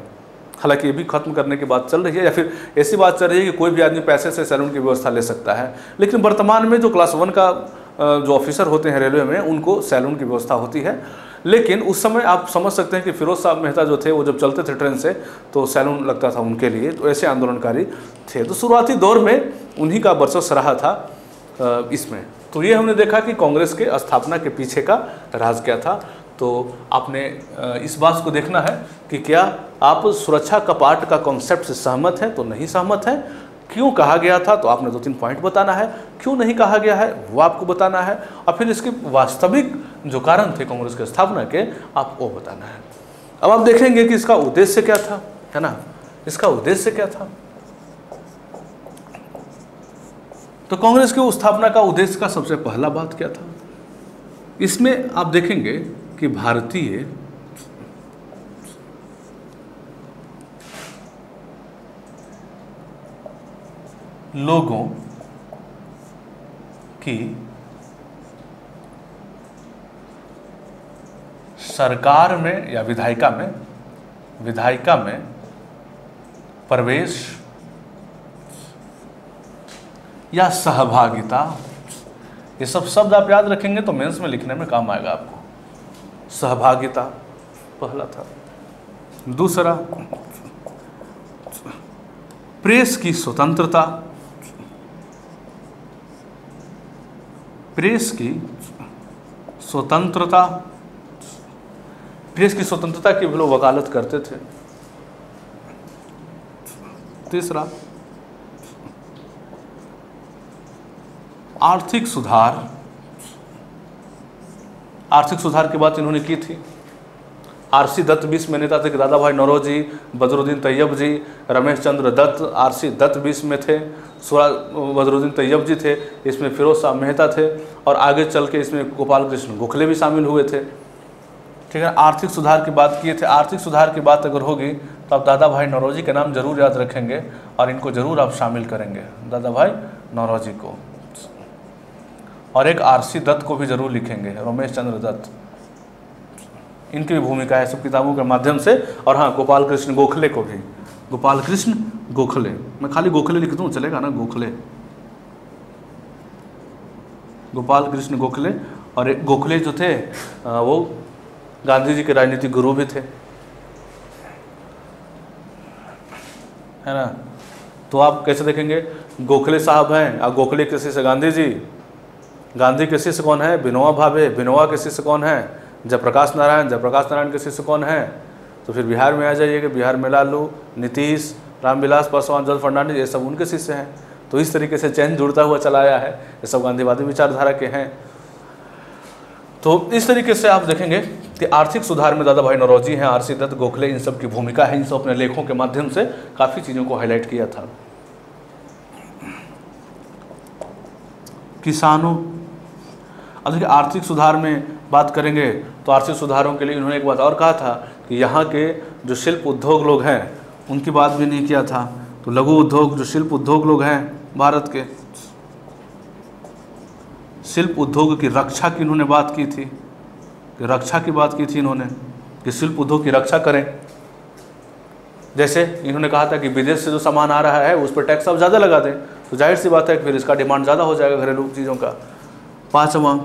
हालांकि ये भी खत्म करने की बात चल रही है, या फिर ऐसी बात चल रही है कि कोई भी आदमी पैसे से सैलून की व्यवस्था ले सकता है। लेकिन वर्तमान में जो क्लास 1 का जो ऑफिसर होते हैं रेलवे में, उनको सैलून की व्यवस्था होती है। लेकिन उस समय आप समझ सकते हैं कि फिरोज शाह मेहता जो थे वो जब चलते थे ट्रेन से तो सैलून लगता था उनके लिए। तो ऐसे आंदोलनकारी थे। तो शुरुआती दौर में उन्हीं का वर्चस्व रहा था इसमें। तो ये हमने देखा कि कांग्रेस के स्थापना के पीछे का राज क्या था। तो आपने इस बात को देखना है कि क्या आप सुरक्षा कपाट का कॉन्सेप्ट से सहमत हैं तो नहीं सहमत हैं, क्यों कहा गया था तो आपने 2-3 पॉइंट बताना है, क्यों नहीं कहा गया है वो आपको बताना है, और फिर इसके वास्तविक जो कारण थे कांग्रेस के स्थापना के आप वो बताना है। अब आप देखेंगे कि इसका उद्देश्य क्या था, है ना, इसका उद्देश्य क्या था। तो कांग्रेस की स्थापना का उद्देश्य का सबसे पहला बात क्या था, इसमें आप देखेंगे कि भारतीय लोगों की सरकार में या विधायिका में प्रवेश या सहभागिता, ये सब शब्द आप याद रखेंगे तो मेंस में लिखने में काम आएगा आपको। सहभागिता पहला था। दूसरा, प्रेस की स्वतंत्रता, प्रेस की स्वतंत्रता की भी लोग वकालत करते थे। तीसरा, आर्थिक सुधार की बात इन्होंने की थी। आरसी दत्त बीच में नेता थे कि दादा भाई नौरोजी, बदरुद्दीन तैयब जी, रमेश चंद्र दत्त, आरसी दत्त बीच में थे, बदरुद्दीन तैयब जी थे, इसमें फिरोज शाह मेहता थे और आगे चल के इसमें गोपाल कृष्ण गोखले भी शामिल हुए थे। ठीक है, आर्थिक सुधार की बात किए थे। आर्थिक सुधार की बात अगर होगी तो आप दादा भाई नौरोजी के नाम जरूर याद रखेंगे और इनको जरूर आप शामिल करेंगे, दादा भाई नौरोजी को, और एक आरसी दत्त को भी जरूर लिखेंगे, रमेश चंद्र दत्त, इनकी भी भूमिका है सब किताबों के माध्यम से। और हाँ, गोपाल कृष्ण गोखले को भी, गोपाल कृष्ण गोखले, मैं खाली गोखले लिख दूँ चलेगा ना, गोखले, गोपाल कृष्ण गोखले। और एक गोखले जो थे वो गांधी जी के राजनीतिक गुरु भी थे, है ना। तो आप कैसे देखेंगे, गोखले साहब हैं और गोखले के शिष्य गांधी जी, गांधी के शिष्य कौन है, विनोबा भावे, विनोबा के शिष्य कौन है, जयप्रकाश नारायण के शिष्य कौन है। तो फिर बिहार में आ जाइए कि बिहार में लालू, नीतीश, रामविलास पासवान, जॉर्ज फर्नांडिस, ये सब उनके शिष्य हैं। तो इस तरीके से चैन जुड़ता हुआ चला आया है, ये सब गांधीवादी विचारधारा के हैं। तो इस तरीके से आप देखेंगे कि आर्थिक सुधार में दादा भाई नौरोजी हैं, आरसी दत्त, गोखले, इन सब की भूमिका है। इन सब अपने लेखों के माध्यम से काफ़ी चीज़ों को हाईलाइट किया था। किसानों। अब देखिए आर्थिक सुधार में बात करेंगे तो आर्थिक सुधारों के लिए इन्होंने एक बात और कहा था कि यहाँ के जो शिल्प उद्योग लोग हैं उनकी बात भी नहीं किया था। तो लघु उद्योग, जो शिल्प उद्योग लोग हैं भारत के, शिल्प उद्योग की रक्षा की इन्होंने बात की थी, कि रक्षा की बात की थी इन्होंने कि शिल्प उद्योग की रक्षा करें। जैसे इन्होंने कहा था कि विदेश से जो सामान आ रहा है उस पर टैक्स आप ज़्यादा लगा दें, तो जाहिर सी बात है कि फिर इसका डिमांड ज़्यादा हो जाएगा घरेलू चीज़ों का। 5वां,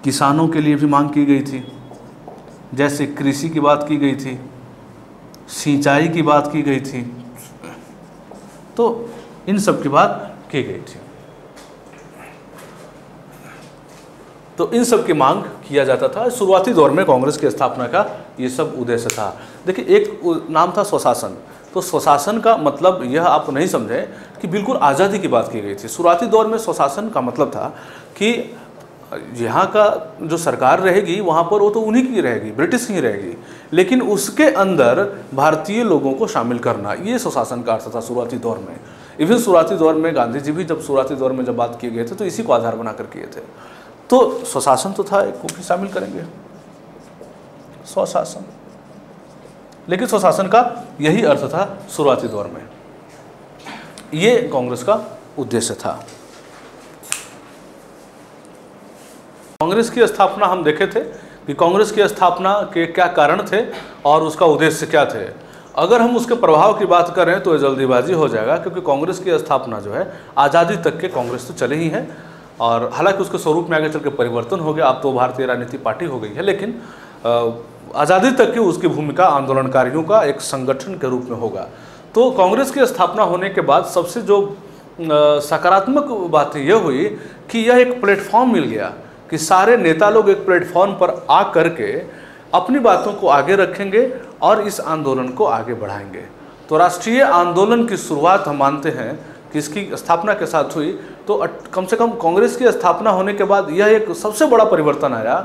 किसानों के लिए भी मांग की गई थी, जैसे कृषि की बात की गई थी, सिंचाई की बात की गई थी, तो इन सब की बात की गई थी। तो इन सब की मांग किया जाता था। शुरुआती दौर में कांग्रेस की स्थापना का ये सब उद्देश्य था। देखिए एक नाम था स्वशासन। तो स्वशासन का मतलब यह आप नहीं समझें कि बिल्कुल आज़ादी की बात की गई थी। शुरुआती दौर में स्वशासन का मतलब था कि यहाँ का जो सरकार रहेगी वहाँ पर वो तो उन्हीं की रहेगी, ब्रिटिश ही रहेगी, लेकिन उसके अंदर भारतीय लोगों को शामिल करना, ये स्वशासन का अर्थ था शुरुआती दौर में। इवन शुरुआती दौर में गांधी जी भी जब शुरुआती दौर में जब बात किए गए थे तो इसी को आधार बनाकर किए थे। तो स्वशासन तो था, एक को भी शामिल करेंगे स्वशासन, लेकिन स्वशासन का यही अर्थ था शुरुआती दौर में। ये कांग्रेस का उद्देश्य था। कांग्रेस की स्थापना हम देखे थे कि कांग्रेस की स्थापना के क्या कारण थे और उसका उद्देश्य क्या थे। अगर हम उसके प्रभाव की बात करें तो जल्दीबाजी हो जाएगा, क्योंकि कांग्रेस की स्थापना जो है आज़ादी तक के कांग्रेस तो चले ही हैं, और हालांकि उसके स्वरूप में आगे चल के परिवर्तन हो गया, अब तो भारतीय राजनीतिक पार्टी हो गई है, लेकिन आज़ादी तक की उसकी भूमिका आंदोलनकारियों का एक संगठन के रूप में होगा। तो कांग्रेस की स्थापना होने के बाद सबसे जो सकारात्मक बात यह हुई कि यह एक प्लेटफॉर्म मिल गया कि सारे नेता लोग एक प्लेटफॉर्म पर आ करके अपनी बातों को आगे रखेंगे और इस आंदोलन को आगे बढ़ाएंगे। तो राष्ट्रीय आंदोलन की शुरुआत हम मानते हैं कि इसकी स्थापना के साथ हुई। तो कम से कम कांग्रेस की स्थापना होने के बाद यह एक सबसे बड़ा परिवर्तन आया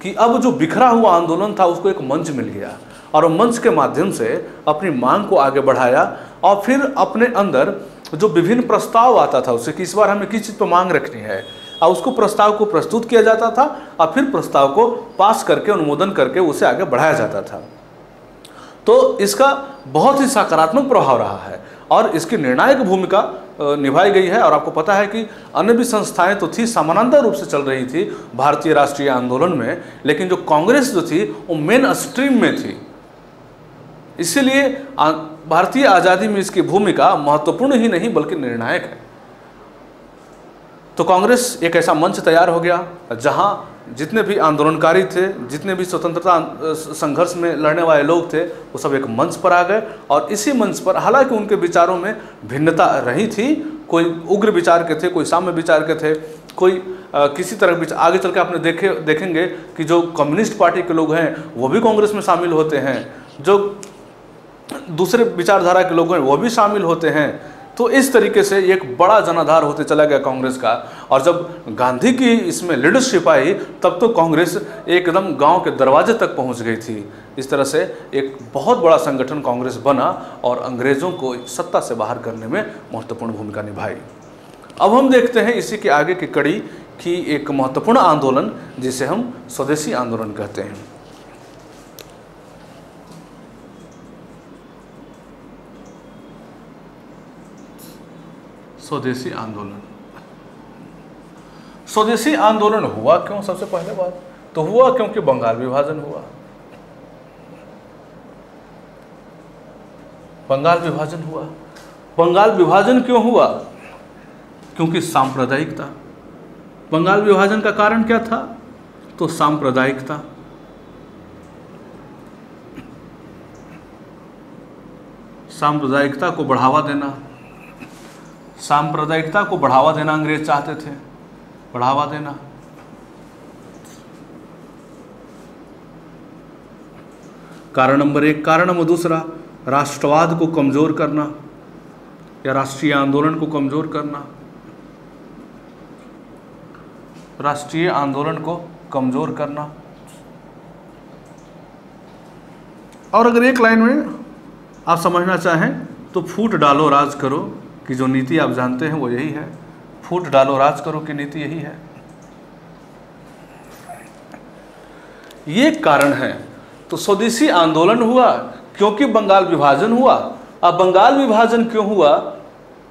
कि अब जो बिखरा हुआ आंदोलन था उसको एक मंच मिल गया, और मंच के माध्यम से अपनी मांग को आगे बढ़ाया, और फिर अपने अंदर जो विभिन्न प्रस्ताव आता था उससे कि इस बार हमें किस चीज़ पर मांग रखनी है, और उसको प्रस्ताव को प्रस्तुत किया जाता था और फिर प्रस्ताव को पास करके अनुमोदन करके उसे आगे बढ़ाया जाता था। तो इसका बहुत ही सकारात्मक प्रभाव रहा है और इसकी निर्णायक भूमिका निभाई गई है। और आपको पता है कि अन्य भी संस्थाएं तो थी, समानांतर रूप से चल रही थी भारतीय राष्ट्रीय आंदोलन में, लेकिन जो कांग्रेस जो थी वो मेन स्ट्रीम में थी। इसीलिए भारतीय आज़ादी में इसकी भूमिका महत्वपूर्ण ही नहीं बल्कि निर्णायक है। तो कांग्रेस एक ऐसा मंच तैयार हो गया जहां जितने भी आंदोलनकारी थे, जितने भी स्वतंत्रता संघर्ष में लड़ने वाले लोग थे, वो सब एक मंच पर आ गए। और इसी मंच पर हालांकि उनके विचारों में भिन्नता रही थी, कोई उग्र विचार के थे, कोई साम्य विचार के थे, कोई किसी तरह आगे चल के आपने देखेंगे कि जो कम्युनिस्ट पार्टी के लोग हैं वो भी कांग्रेस में शामिल होते हैं, जो दूसरे विचारधारा के लोग हैं वो भी शामिल होते हैं। तो इस तरीके से एक बड़ा जनाधार होते चला गया कांग्रेस का। और जब गांधी की इसमें लीडरशिप आई तब तो कांग्रेस एकदम गांव के दरवाजे तक पहुंच गई थी। इस तरह से एक बहुत बड़ा संगठन कांग्रेस बना और अंग्रेज़ों को सत्ता से बाहर करने में महत्वपूर्ण भूमिका निभाई। अब हम देखते हैं इसी के आगे की कड़ी की एक महत्वपूर्ण आंदोलन जिसे हम स्वदेशी आंदोलन कहते हैं। स्वदेशी आंदोलन। स्वदेशी आंदोलन हुआ क्यों? सबसे पहले बात तो हुआ क्योंकि बंगाल विभाजन हुआ। बंगाल विभाजन हुआ। बंगाल विभाजन क्यों हुआ? क्योंकि सांप्रदायिकता। बंगाल विभाजन का कारण क्या था? तो सांप्रदायिकता। सांप्रदायिकता को बढ़ावा देना, सांप्रदायिकता को बढ़ावा देना अंग्रेज चाहते थे, बढ़ावा देना। कारण नंबर 1। कारण नंबर 2, राष्ट्रवाद को कमजोर करना या राष्ट्रीय आंदोलन को कमजोर करना। राष्ट्रीय आंदोलन को कमजोर करना। और अगर एक लाइन में आप समझना चाहें तो फूट डालो राज करो की जो नीति आप जानते हैं वो यही है। फूट डालो राज करो की नीति यही है। ये कारण है। तो स्वदेशी आंदोलन हुआ क्योंकि बंगाल विभाजन हुआ। अब बंगाल विभाजन क्यों हुआ?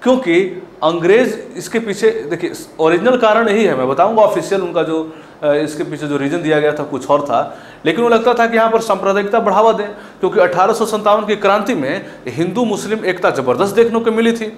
क्योंकि अंग्रेज इसके पीछे, देखिए ओरिजिनल कारण यही है, मैं बताऊंगा ऑफिशियल उनका जो इसके पीछे जो रीजन दिया गया था कुछ और था, लेकिन वो लगता था कि यहाँ पर सांप्रदायिकता बढ़ावा दें, क्योंकि 1857 की क्रांति में हिंदू मुस्लिम एकता जबरदस्त देखने को मिली थी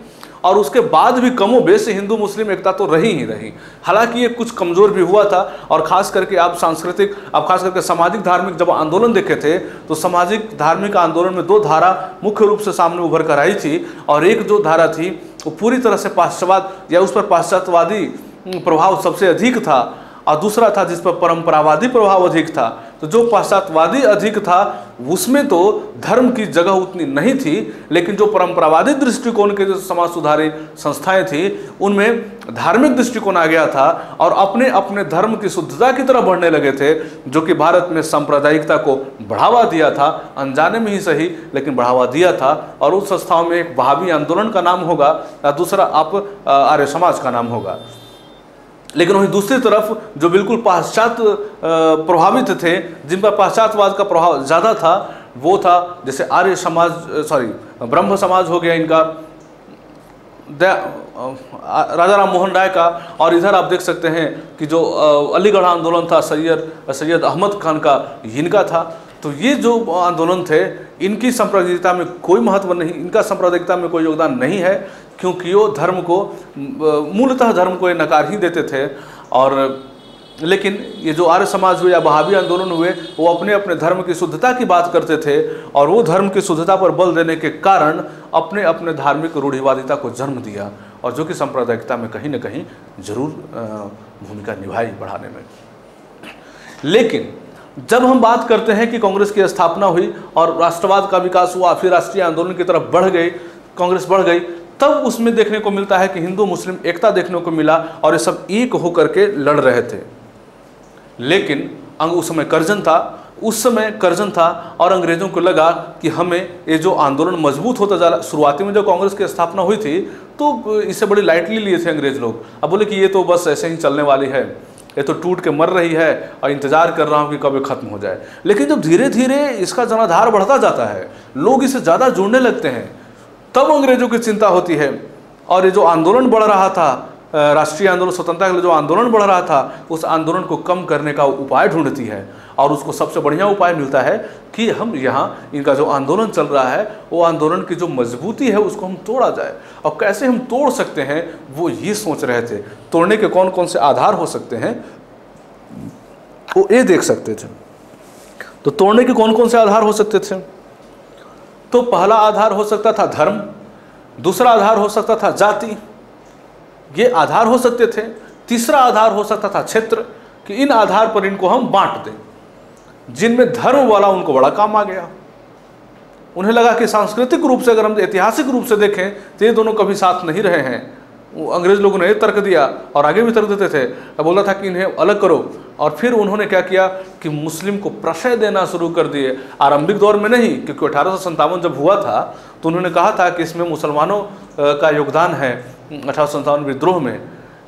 और उसके बाद भी कमोबेश हिंदू मुस्लिम एकता तो रही ही रही। हालांकि ये कुछ कमज़ोर भी हुआ था और ख़ास करके आप सांस्कृतिक, आप खास करके सामाजिक धार्मिक जब आंदोलन देखे थे तो सामाजिक धार्मिक आंदोलन में दो धारा मुख्य रूप से सामने उभर कर आई थी। और एक जो धारा थी वो पूरी तरह से पाश्चात्य या उस पर पाश्चात्यवादी प्रभाव सबसे अधिक था, और दूसरा था जिस पर परंपरावादी प्रभाव अधिक था। तो जो पाश्चात्यवादी अधिक था उसमें तो धर्म की जगह उतनी नहीं थी, लेकिन जो परंपरावादी दृष्टिकोण के जो समाज सुधारी संस्थाएं थी उनमें धार्मिक दृष्टिकोण आ गया था और अपने अपने धर्म की शुद्धता की तरफ बढ़ने लगे थे, जो कि भारत में सांप्रदायिकता को बढ़ावा दिया था, अनजाने में ही सही लेकिन बढ़ावा दिया था। और उस संस्थाओं में एक वहाबी आंदोलन का नाम होगा या दूसरा आप आर्य समाज का नाम होगा। लेकिन वहीं दूसरी तरफ जो बिल्कुल पाश्चात्य प्रभावित थे, जिन पर पाश्चात्यवाद का प्रभाव ज़्यादा था, वो था जैसे आर्य समाज, ब्रह्म समाज हो गया इनका, राजा राम मोहन राय का। और इधर आप देख सकते हैं कि जो अलीगढ़ आंदोलन था सैयद अहमद खान का, इनका था। तो ये जो आंदोलन थे इनकी सांप्रदायिकता में कोई महत्व नहीं, इनका सांप्रदायिकता में कोई योगदान नहीं है, क्योंकि वो धर्म को मूलतः धर्म को ये नकार ही देते थे। और लेकिन ये जो आर्य समाज हुए या वहाबी आंदोलन हुए वो अपने अपने धर्म की शुद्धता की बात करते थे और वो धर्म की शुद्धता पर बल देने के कारण अपने अपने धार्मिक रूढ़िवादिता को जन्म दिया, और जो कि सांप्रदायिकता में कहीं ना कहीं जरूर भूमिका निभाई बढ़ाने में। लेकिन जब हम बात करते हैं कि कांग्रेस की स्थापना हुई और राष्ट्रवाद का विकास हुआ, फिर राष्ट्रीय आंदोलन की तरफ बढ़ गई, कांग्रेस बढ़ गई, तब उसमें देखने को मिलता है कि हिंदू मुस्लिम एकता देखने को मिला और ये सब एक होकर के लड़ रहे थे। लेकिन उस समय कर्जन था और अंग्रेजों को लगा कि हमें ये जो आंदोलन मजबूत होता जा रहा। शुरुआती में जब कांग्रेस की स्थापना हुई थी तो इसे बड़ी लाइटली लिए थे अंग्रेज लोग। अब बोले कि ये तो बस ऐसे ही चलने वाली है, ये तो टूट के मर रही है और इंतजार कर रहा हूँ कि कब ये खत्म हो जाए। लेकिन जब धीरे धीरे इसका जनाधार बढ़ता जाता है, लोग इसे ज़्यादा जुड़ने लगते हैं, तब अंग्रेजों की चिंता होती है। और ये जो आंदोलन बढ़ रहा था, राष्ट्रीय आंदोलन, स्वतंत्रता के लिए जो आंदोलन बढ़ रहा था, उस आंदोलन को कम करने का उपाय ढूंढती है। और उसको सबसे बढ़िया उपाय मिलता है कि हम यहाँ इनका जो आंदोलन चल रहा है वो आंदोलन की जो मजबूती है उसको हम तोड़ा जाए। और कैसे हम तोड़ सकते हैं वो ये सोच रहे थे। तोड़ने के कौन कौन से आधार हो सकते हैं वो ये देख सकते थे। तो तोड़ने के कौन कौन से आधार हो सकते थे? तो पहला आधार हो सकता था धर्म, दूसरा आधार हो सकता था जाति, ये आधार हो सकते थे। तीसरा आधार हो सकता था क्षेत्र, कि इन आधार पर इनको हम बांट दें। जिनमें धर्म वाला उनको बड़ा काम आ गया। उन्हें लगा कि सांस्कृतिक रूप से, अगर हम ऐतिहासिक रूप से देखें तो ये दोनों कभी साथ नहीं रहे हैं। अंग्रेज लोगों ने तर्क दिया और आगे भी तर्क देते थे, बोला था कि इन्हें अलग करो। और फिर उन्होंने क्या किया कि मुस्लिम को प्रशय देना शुरू कर दिए। आरंभिक दौर में नहीं, क्योंकि 1857 जब हुआ था तो उन्होंने कहा था कि इसमें मुसलमानों का योगदान है 1857 विद्रोह में।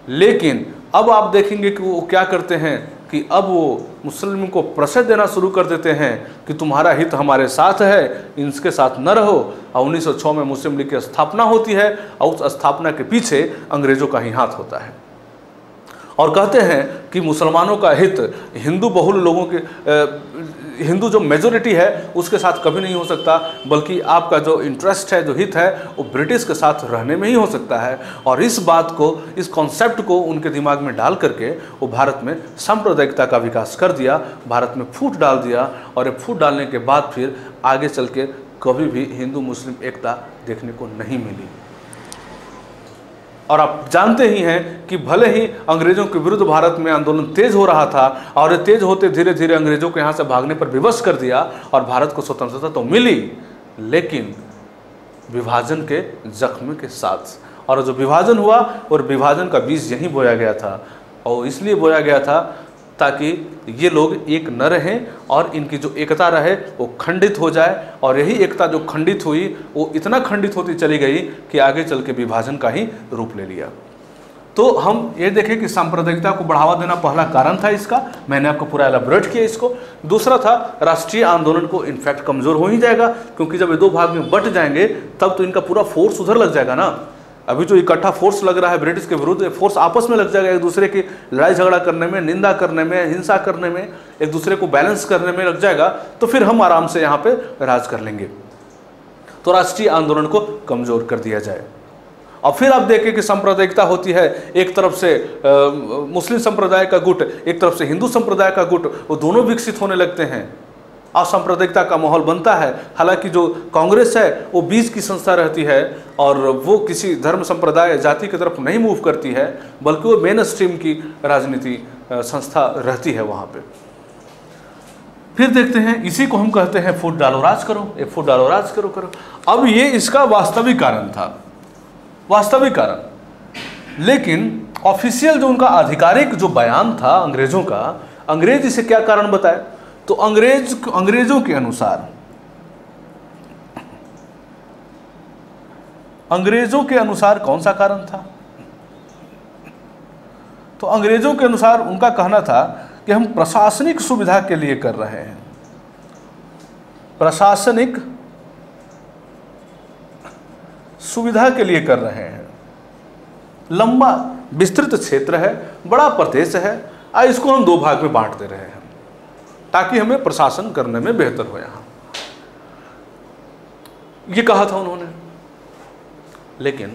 लेकिन अब आप देखेंगे कि वो क्या करते हैं कि अब वो मुस्लिम को प्रशय देना शुरू कर देते हैं कि तुम्हारा हित हमारे साथ है, इनके साथ न रहो। और 1906 में मुस्लिम लीग की स्थापना होती है और उस स्थापना के पीछे अंग्रेजों का ही हाथ होता है। और कहते हैं कि मुसलमानों का हित हिंदू बहुल लोगों के, हिंदू जो मेजोरिटी है उसके साथ कभी नहीं हो सकता, बल्कि आपका जो इंटरेस्ट है, जो हित है, वो ब्रिटिश के साथ रहने में ही हो सकता है। और इस बात को, इस कॉन्सेप्ट को उनके दिमाग में डाल करके वो भारत में सांप्रदायिकता का विकास कर दिया, भारत में फूट डाल दिया। और ये फूट डालने के बाद फिर आगे चल के कभी भी हिंदू मुस्लिम एकता देखने को नहीं मिली। और आप जानते ही हैं कि भले ही अंग्रेजों के विरुद्ध भारत में आंदोलन तेज हो रहा था और ये तेज होते धीरे धीरे अंग्रेजों को यहाँ से भागने पर विवश कर दिया और भारत को स्वतंत्रता तो मिली, लेकिन विभाजन के जख्म के साथ। और जो विभाजन हुआ और विभाजन का बीज यहीं बोया गया था, और इसलिए बोया गया था ताकि ये लोग एक न रहें और इनकी जो एकता रहे वो खंडित हो जाए। और यही एकता जो खंडित हुई वो इतना खंडित होती चली गई कि आगे चल के विभाजन का ही रूप ले लिया। तो हम ये देखें कि सांप्रदायिकता को बढ़ावा देना पहला कारण था इसका, मैंने आपको पूरा एलाबोरेट किया इसको। दूसरा था राष्ट्रीय आंदोलन को इनफैक्ट कमज़ोर हो ही जाएगा, क्योंकि जब ये दो भाग में बट जाएंगे तब तो इनका पूरा फोर्स उधर लग जाएगा ना। अभी जो इकट्ठा फोर्स लग रहा है ब्रिटिश के विरुद्ध, फोर्स आपस में लग जाएगा, एक दूसरे की लड़ाई झगड़ा करने में, निंदा करने में, हिंसा करने में, एक दूसरे को बैलेंस करने में लग जाएगा, तो फिर हम आराम से यहाँ पे राज कर लेंगे। तो राष्ट्रीय आंदोलन को कमज़ोर कर दिया जाए। और फिर आप देखें कि सांप्रदायिकता होती है, एक तरफ से मुस्लिम संप्रदाय का गुट, एक तरफ से हिंदू संप्रदाय का गुट, वो दोनों विकसित होने लगते हैं, असंप्रदायिकता का माहौल बनता है। हालांकि जो कांग्रेस है वो बीच की संस्था रहती है और वो किसी धर्म संप्रदाय जाति की तरफ नहीं मूव करती है, बल्कि वो मेन स्ट्रीम की राजनीति संस्था रहती है वहाँ पे। फिर देखते हैं, इसी को हम कहते हैं फूट डालो राज करो, एक फूट डालो राज करो करो। अब ये इसका वास्तविक कारण था, वास्तविक कारण। लेकिन ऑफिशियल जो उनका आधिकारिक जो बयान था अंग्रेजों का, अंग्रेज इसे क्या कारण बताए, तो अंग्रेजों के अनुसार कौन सा कारण था, तो अंग्रेजों के अनुसार उनका कहना था कि हम प्रशासनिक सुविधा के लिए कर रहे हैं, प्रशासनिक सुविधा के लिए कर रहे हैं। लंबा विस्तृत क्षेत्र है, बड़ा प्रदेश है, इसको हम दो भाग में बांट दे रहे हैं ताकि हमें प्रशासन करने में बेहतर हो। यहाँ ये कहा था उन्होंने। लेकिन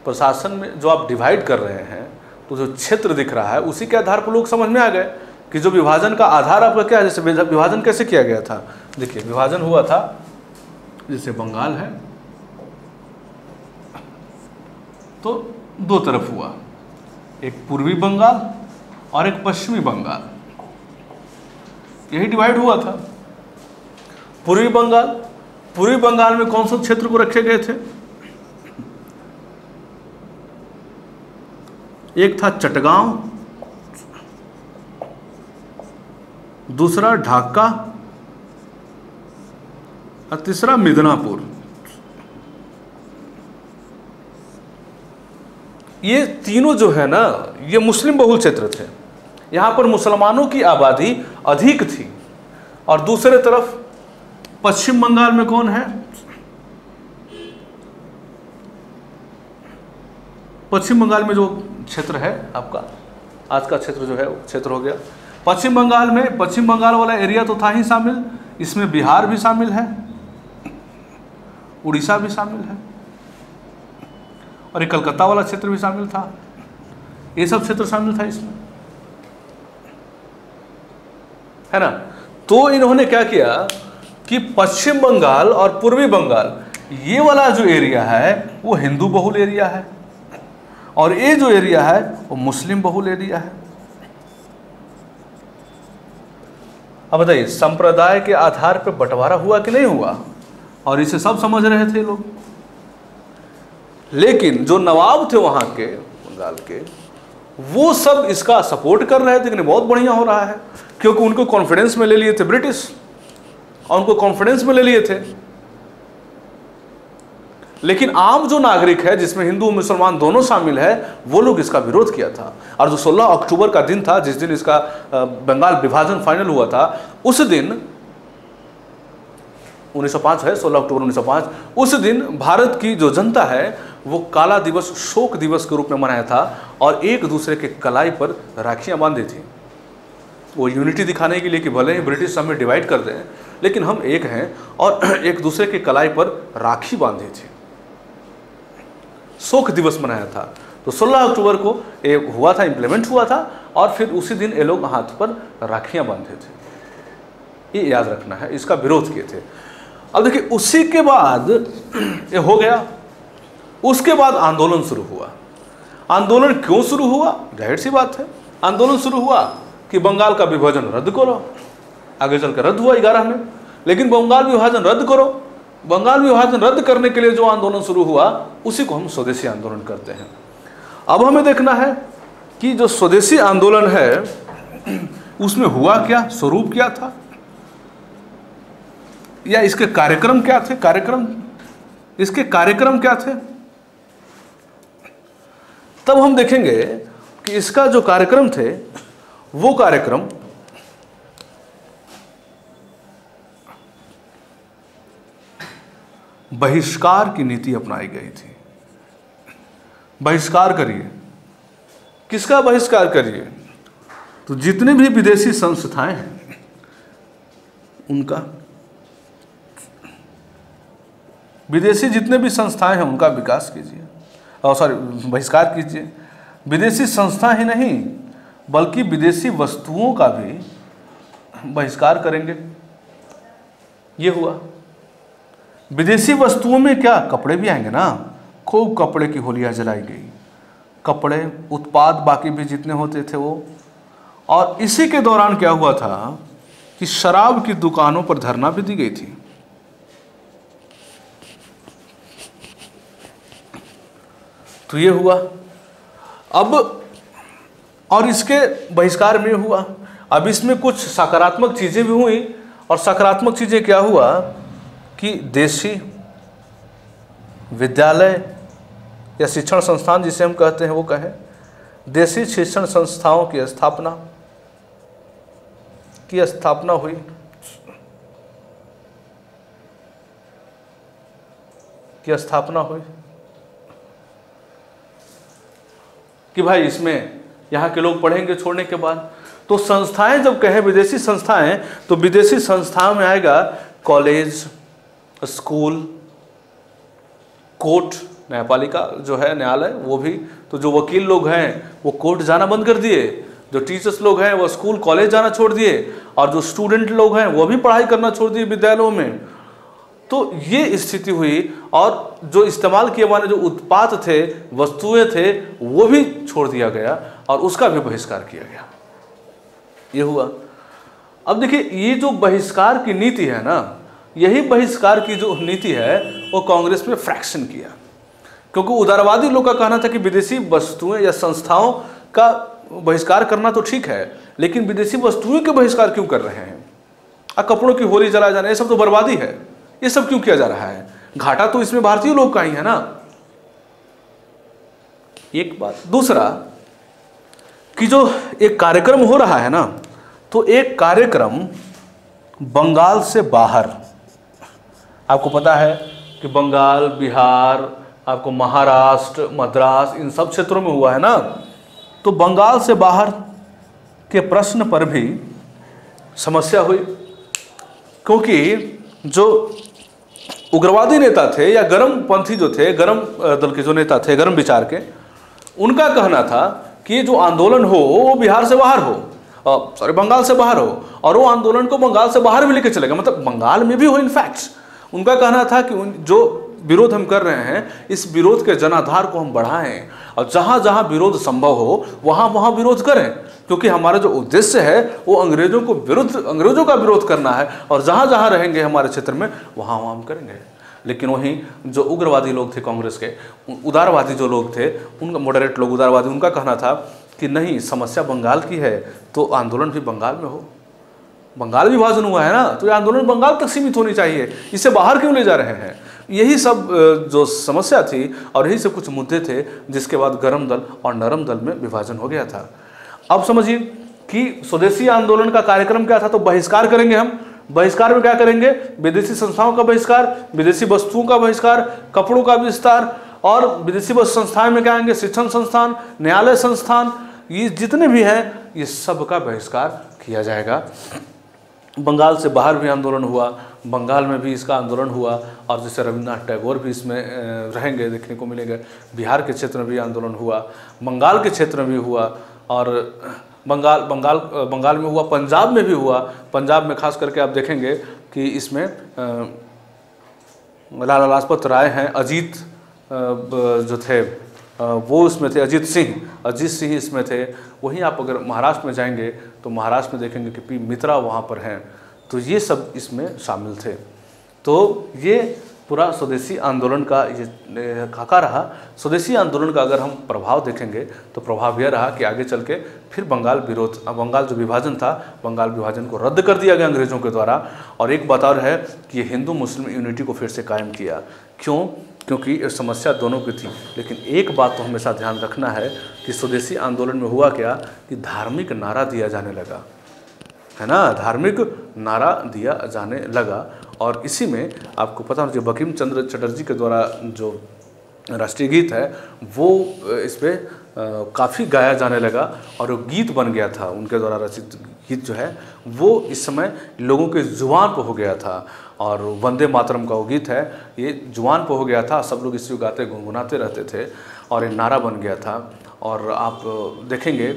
प्रशासन में जो आप डिवाइड कर रहे हैं, तो जो क्षेत्र दिख रहा है उसी के आधार पर लोग समझ में आ गए कि जो विभाजन का आधार आपका क्या है। जैसे विभाजन कैसे किया गया था, देखिए विभाजन हुआ था, जैसे बंगाल है तो दो तरफ हुआ, एक पूर्वी बंगाल और एक पश्चिमी बंगाल, यही डिवाइड हुआ था। पूर्वी बंगाल में कौन से क्षेत्र को रखे गए थे, एक था चटगांव, दूसरा ढाका और तीसरा मिदनापुर। ये तीनों जो है ना, ये मुस्लिम बहुल क्षेत्र थे, यहाँ पर मुसलमानों की आबादी अधिक थी। और दूसरे तरफ पश्चिम बंगाल में कौन है, पश्चिम बंगाल में जो क्षेत्र है आपका, आज का क्षेत्र जो है वो क्षेत्र हो गया पश्चिम बंगाल में। पश्चिम बंगाल वाला एरिया तो था ही शामिल, इसमें बिहार भी शामिल है, उड़ीसा भी शामिल है और ये कलकत्ता वाला क्षेत्र भी शामिल था। ये सब क्षेत्र शामिल था इसमें, है ना। तो इन्होंने क्या किया कि पश्चिम बंगाल और पूर्वी बंगाल, ये वाला जो एरिया है वो हिंदू बहुल एरिया है और ये जो एरिया है वो मुस्लिम बहुल एरिया है। अब बताइए संप्रदाय के आधार पर बंटवारा हुआ कि नहीं हुआ, और इसे सब समझ रहे थे लोग। लेकिन जो नवाब थे वहां के बंगाल के, वो सब इसका सपोर्ट कर रहे थे कि नहीं बहुत बढ़िया हो रहा है, क्योंकि उनको कॉन्फिडेंस में ले लिए थे ब्रिटिश, और उनको कॉन्फिडेंस में ले लिए थे। लेकिन आम जो नागरिक है, जिसमें हिंदू मुसलमान दोनों शामिल है, वो लोग इसका विरोध किया था। और जो 16 अक्टूबर का दिन था, जिस दिन इसका बंगाल विभाजन फाइनल हुआ था, उस दिन 1905 है, 16 अक्टूबर 1905, उस दिन भारत की जो जनता है वो काला दिवस, शोक दिवस के रूप में मनाया था और एक दूसरे के कलाई पर राखियां बांधी थी। वो यूनिटी दिखाने के लिए कि भले ही ब्रिटिश हमें डिवाइड कर दें, लेकिन हम एक हैं, और एक दूसरे के कलाई पर राखी बांधी थी, शोक दिवस मनाया था। तो 16 अक्टूबर को ये हुआ था, इम्प्लीमेंट हुआ था, और फिर उसी दिन ये लोग हाथ पर राखियां बांधे थे। ये याद रखना है, इसका विरोध किए थे। अब देखिए उसी के बाद ये हो गया, उसके बाद आंदोलन शुरू हुआ। आंदोलन क्यों शुरू हुआ, जाहिर सी बात है, आंदोलन शुरू हुआ कि बंगाल का विभाजन रद्द करो। आगे चलकर रद्द हुआ 11 में, लेकिन बंगाल विभाजन रद्द करो। बंगाल विभाजन रद्द करने के लिए जो आंदोलन शुरू हुआ, उसी को हम स्वदेशी आंदोलन करते हैं। अब हमें देखना है कि जो स्वदेशी आंदोलन है उसमें हुआ क्या, स्वरूप क्या था, या इसके कार्यक्रम क्या थे। इसके कार्यक्रम क्या थे, तब हम देखेंगे कि इसका जो कार्यक्रम थे वो कार्यक्रम बहिष्कार की नीति अपनाई गई थी। बहिष्कार करिए, किसका बहिष्कार करिए? तो जितने भी विदेशी संस्थाएं हैं उनका, विदेशी जितने भी संस्थाएं हैं उनका विकास कीजिए, और सॉरी बहिष्कार कीजिए। विदेशी संस्था ही नहीं बल्कि विदेशी वस्तुओं का भी बहिष्कार करेंगे। ये हुआ। विदेशी वस्तुओं में क्या, कपड़े भी आएंगे ना, खूब कपड़े की होलियां जलाई गई, कपड़े उत्पाद बाकी भी जितने होते थे वो। और इसी के दौरान क्या हुआ था कि शराब की दुकानों पर धरना भी दी गई थी। तो ये हुआ। अब और इसके बहिष्कार में हुआ। अब इसमें कुछ सकारात्मक चीजें भी हुई, और सकारात्मक चीजें क्या हुआ कि देशी विद्यालय या शिक्षण संस्थान जिसे हम कहते हैं वो कहें, देशी शिक्षण संस्थाओं की स्थापना हुई। कि भाई इसमें यहाँ के लोग पढ़ेंगे छोड़ने के बाद। तो संस्थाएं जब कहें विदेशी संस्थाएं, तो विदेशी संस्थाओं में आएगा कॉलेज, स्कूल, कोर्ट, न्यायपालिका जो है न्यायालय वो भी। तो जो वकील लोग हैं वो कोर्ट जाना बंद कर दिए, जो टीचर्स लोग हैं वो स्कूल कॉलेज जाना छोड़ दिए, और जो स्टूडेंट लोग हैं वो भी पढ़ाई करना छोड़ दिए विद्यालयों में। तो ये स्थिति हुई, और जो इस्तेमाल किए वाले जो उत्पाद थे, वस्तुएं थे, वो भी छोड़ दिया गया और उसका भी बहिष्कार किया गया। ये हुआ। अब देखिए ये जो बहिष्कार की नीति है ना, यही बहिष्कार की जो नीति है वो कांग्रेस में फ्रैक्शन किया, क्योंकि उदारवादी लोग का कहना था कि विदेशी वस्तुएं या संस्थाओं का बहिष्कार करना तो ठीक है, लेकिन विदेशी वस्तुएं के बहिष्कार क्यों कर रहे हैं? कपड़ों की होली जलाया जाना, ये सब तो बर्बादी है, ये सब क्यों किया जा रहा है? घाटा तो इसमें भारतीय लोग का ही है ना। एक बात। दूसरा कि जो एक कार्यक्रम हो रहा है ना, तो एक कार्यक्रम बंगाल से बाहर, आपको पता है कि बंगाल, बिहार, आपको महाराष्ट्र, मद्रास, इन सब क्षेत्रों में हुआ है ना। तो बंगाल से बाहर के प्रश्न पर भी समस्या हुई, क्योंकि जो उग्रवादी नेता थे या गर्म पंथी जो थे, गर्म दल के जो नेता थे, गर्म विचार के, उनका कहना था कि जो आंदोलन हो वो बिहार से बाहर हो, बंगाल से बाहर हो, और वो आंदोलन को बंगाल से बाहर भी लेके चलेगा, मतलब बंगाल में भी हो। इनफैक्ट उनका कहना था कि जो विरोध हम कर रहे हैं, इस विरोध के जनाधार को हम बढ़ाएं, और जहां जहां विरोध संभव हो वहां वहां विरोध करें, क्योंकि हमारा जो उद्देश्य है वो अंग्रेजों का विरोध करना है, और जहां जहां रहेंगे हमारे क्षेत्र में वहां वहां हम करेंगे। लेकिन वहीं जो उग्रवादी लोग थे कांग्रेस के, उदारवादी जो लोग थे, उनका मॉडरेट लोग उदारवादी, उनका कहना था कि नहीं, समस्या बंगाल की है तो आंदोलन भी बंगाल में हो। बंगाल विभाजन हुआ है ना, तो ये आंदोलन बंगाल तक सीमित होनी चाहिए, इसे बाहर क्यों ले जा रहे हैं? यही सब जो समस्या थी और यही सब कुछ मुद्दे थे, जिसके बाद गर्म दल और नरम दल में विभाजन हो गया था। अब समझिए कि स्वदेशी आंदोलन का कार्यक्रम क्या था, तो बहिष्कार करेंगे हम। बहिष्कार में क्या करेंगे? विदेशी संस्थाओं का बहिष्कार, विदेशी वस्तुओं का बहिष्कार, कपड़ों का विस्तार, और विदेशी संस्थाएं में क्या आएंगे? शिक्षण संस्थान, न्यायालय संस्थान, ये जितने भी हैं ये सब का बहिष्कार किया जाएगा। बंगाल से बाहर भी आंदोलन हुआ, बंगाल में भी इसका आंदोलन हुआ, और जैसे रविन्द्रनाथ टैगोर भी इसमें रहेंगे, देखने को मिलेंगे। बिहार के क्षेत्र में भी आंदोलन हुआ, बंगाल के क्षेत्र में भी हुआ, और बंगाल में हुआ, पंजाब में भी हुआ। पंजाब में खास करके आप देखेंगे कि इसमें लाला लाजपत राय हैं, अजीत जो थे वो इसमें थे, अजीत सिंह इसमें थे। वहीं आप अगर महाराष्ट्र में जाएंगे तो महाराष्ट्र में देखेंगे कि पी मित्रा वहाँ पर हैं। तो ये सब इसमें शामिल थे। तो ये पूरा स्वदेशी आंदोलन का ये खाका रहा। स्वदेशी आंदोलन का अगर हम प्रभाव देखेंगे तो प्रभाव यह रहा कि आगे चल के फिर बंगाल जो विभाजन था, बंगाल विभाजन को रद्द कर दिया गया अंग्रेज़ों के द्वारा। और एक बात और है कि ये हिंदू मुस्लिम यूनिटी को फिर से कायम किया। क्यों? क्योंकि ये समस्या दोनों की थी। लेकिन एक बात तो हमेशा ध्यान रखना है कि स्वदेशी आंदोलन में हुआ क्या कि धार्मिक नारा दिया जाने लगा, है ना, धार्मिक नारा दिया जाने लगा। और इसी में आपको पता होना चाहिए बंकिम चंद्र चटर्जी के द्वारा जो राष्ट्रीय गीत है वो इस पर काफ़ी गाया जाने लगा और वो गीत बन गया था। उनके द्वारा रचित गीत जो है वो इस समय लोगों के जुबान पर हो गया था। और वंदे मातरम का वो गीत है, ये जुबान पर हो गया था, सब लोग इसी गाते गुनगुनाते रहते थे और ये नारा बन गया था। और आप देखेंगे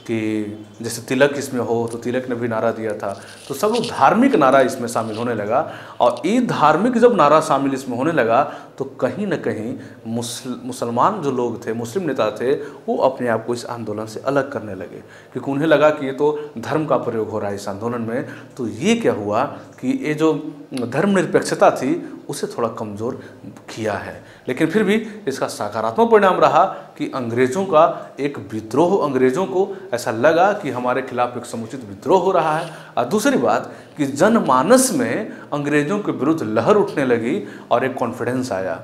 कि जैसे तिलक इसमें हो तो तिलक ने भी नारा दिया था। तो सब लोग धार्मिक नारा इसमें शामिल होने लगा। और ये धार्मिक जब नारा शामिल इसमें होने लगा तो कहीं ना कहीं मुसलमान जो लोग थे, मुस्लिम नेता थे, वो अपने आप को इस आंदोलन से अलग करने लगे, क्योंकि उन्हें लगा कि ये तो धर्म का प्रयोग हो रहा है इस आंदोलन में। तो ये क्या हुआ कि ये जो धर्मनिरपेक्षता थी उसे थोड़ा कमज़ोर किया है। लेकिन फिर भी इसका सकारात्मक परिणाम रहा कि अंग्रेज़ों का एक विद्रोह, अंग्रेज़ों को ऐसा लगा कि हमारे खिलाफ एक समुचित विद्रोह हो रहा है। और दूसरी बात कि जनमानस में अंग्रेज़ों के विरुद्ध लहर उठने लगी और एक कॉन्फिडेंस आया,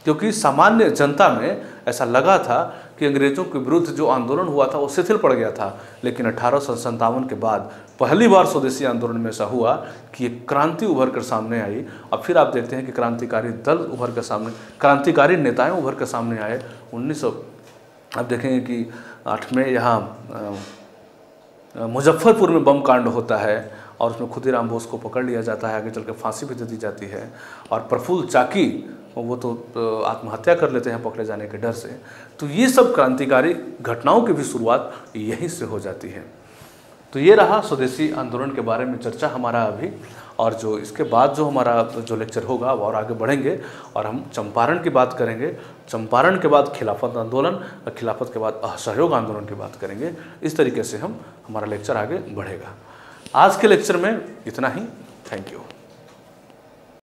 क्योंकि सामान्य जनता में ऐसा लगा था कि अंग्रेज़ों के विरुद्ध जो आंदोलन हुआ था वो शिथिल पड़ गया था। लेकिन 1857 के बाद पहली बार स्वदेशी आंदोलन में ऐसा हुआ कि एक क्रांति उभर कर सामने आई। और फिर आप देखते हैं कि क्रांतिकारी दल उभर कर सामने, क्रांतिकारी नेताएं उभर कर सामने आए। 1900 आप देखेंगे कि 8 में यहाँ मुजफ्फरपुर में बम कांड होता है और उसमें खुदीराम बोस को पकड़ लिया जाता है, आगे चल के फांसी भी दे दी जाती है। और प्रफुल्ल चाकी वो तो आत्महत्या कर लेते हैं पकड़े जाने के डर से। तो ये सब क्रांतिकारी घटनाओं की भी शुरुआत यहीं से हो जाती है। तो ये रहा स्वदेशी आंदोलन के बारे में चर्चा हमारा अभी। और जो इसके बाद जो हमारा जो लेक्चर होगा वो और आगे बढ़ेंगे और हम चंपारण की बात करेंगे। चंपारण के बाद खिलाफत आंदोलन और खिलाफत के बाद असहयोग आंदोलन की बात करेंगे। इस तरीके से हमारा लेक्चर आगे बढ़ेगा। आज के लेक्चर में इतना ही। Thank you.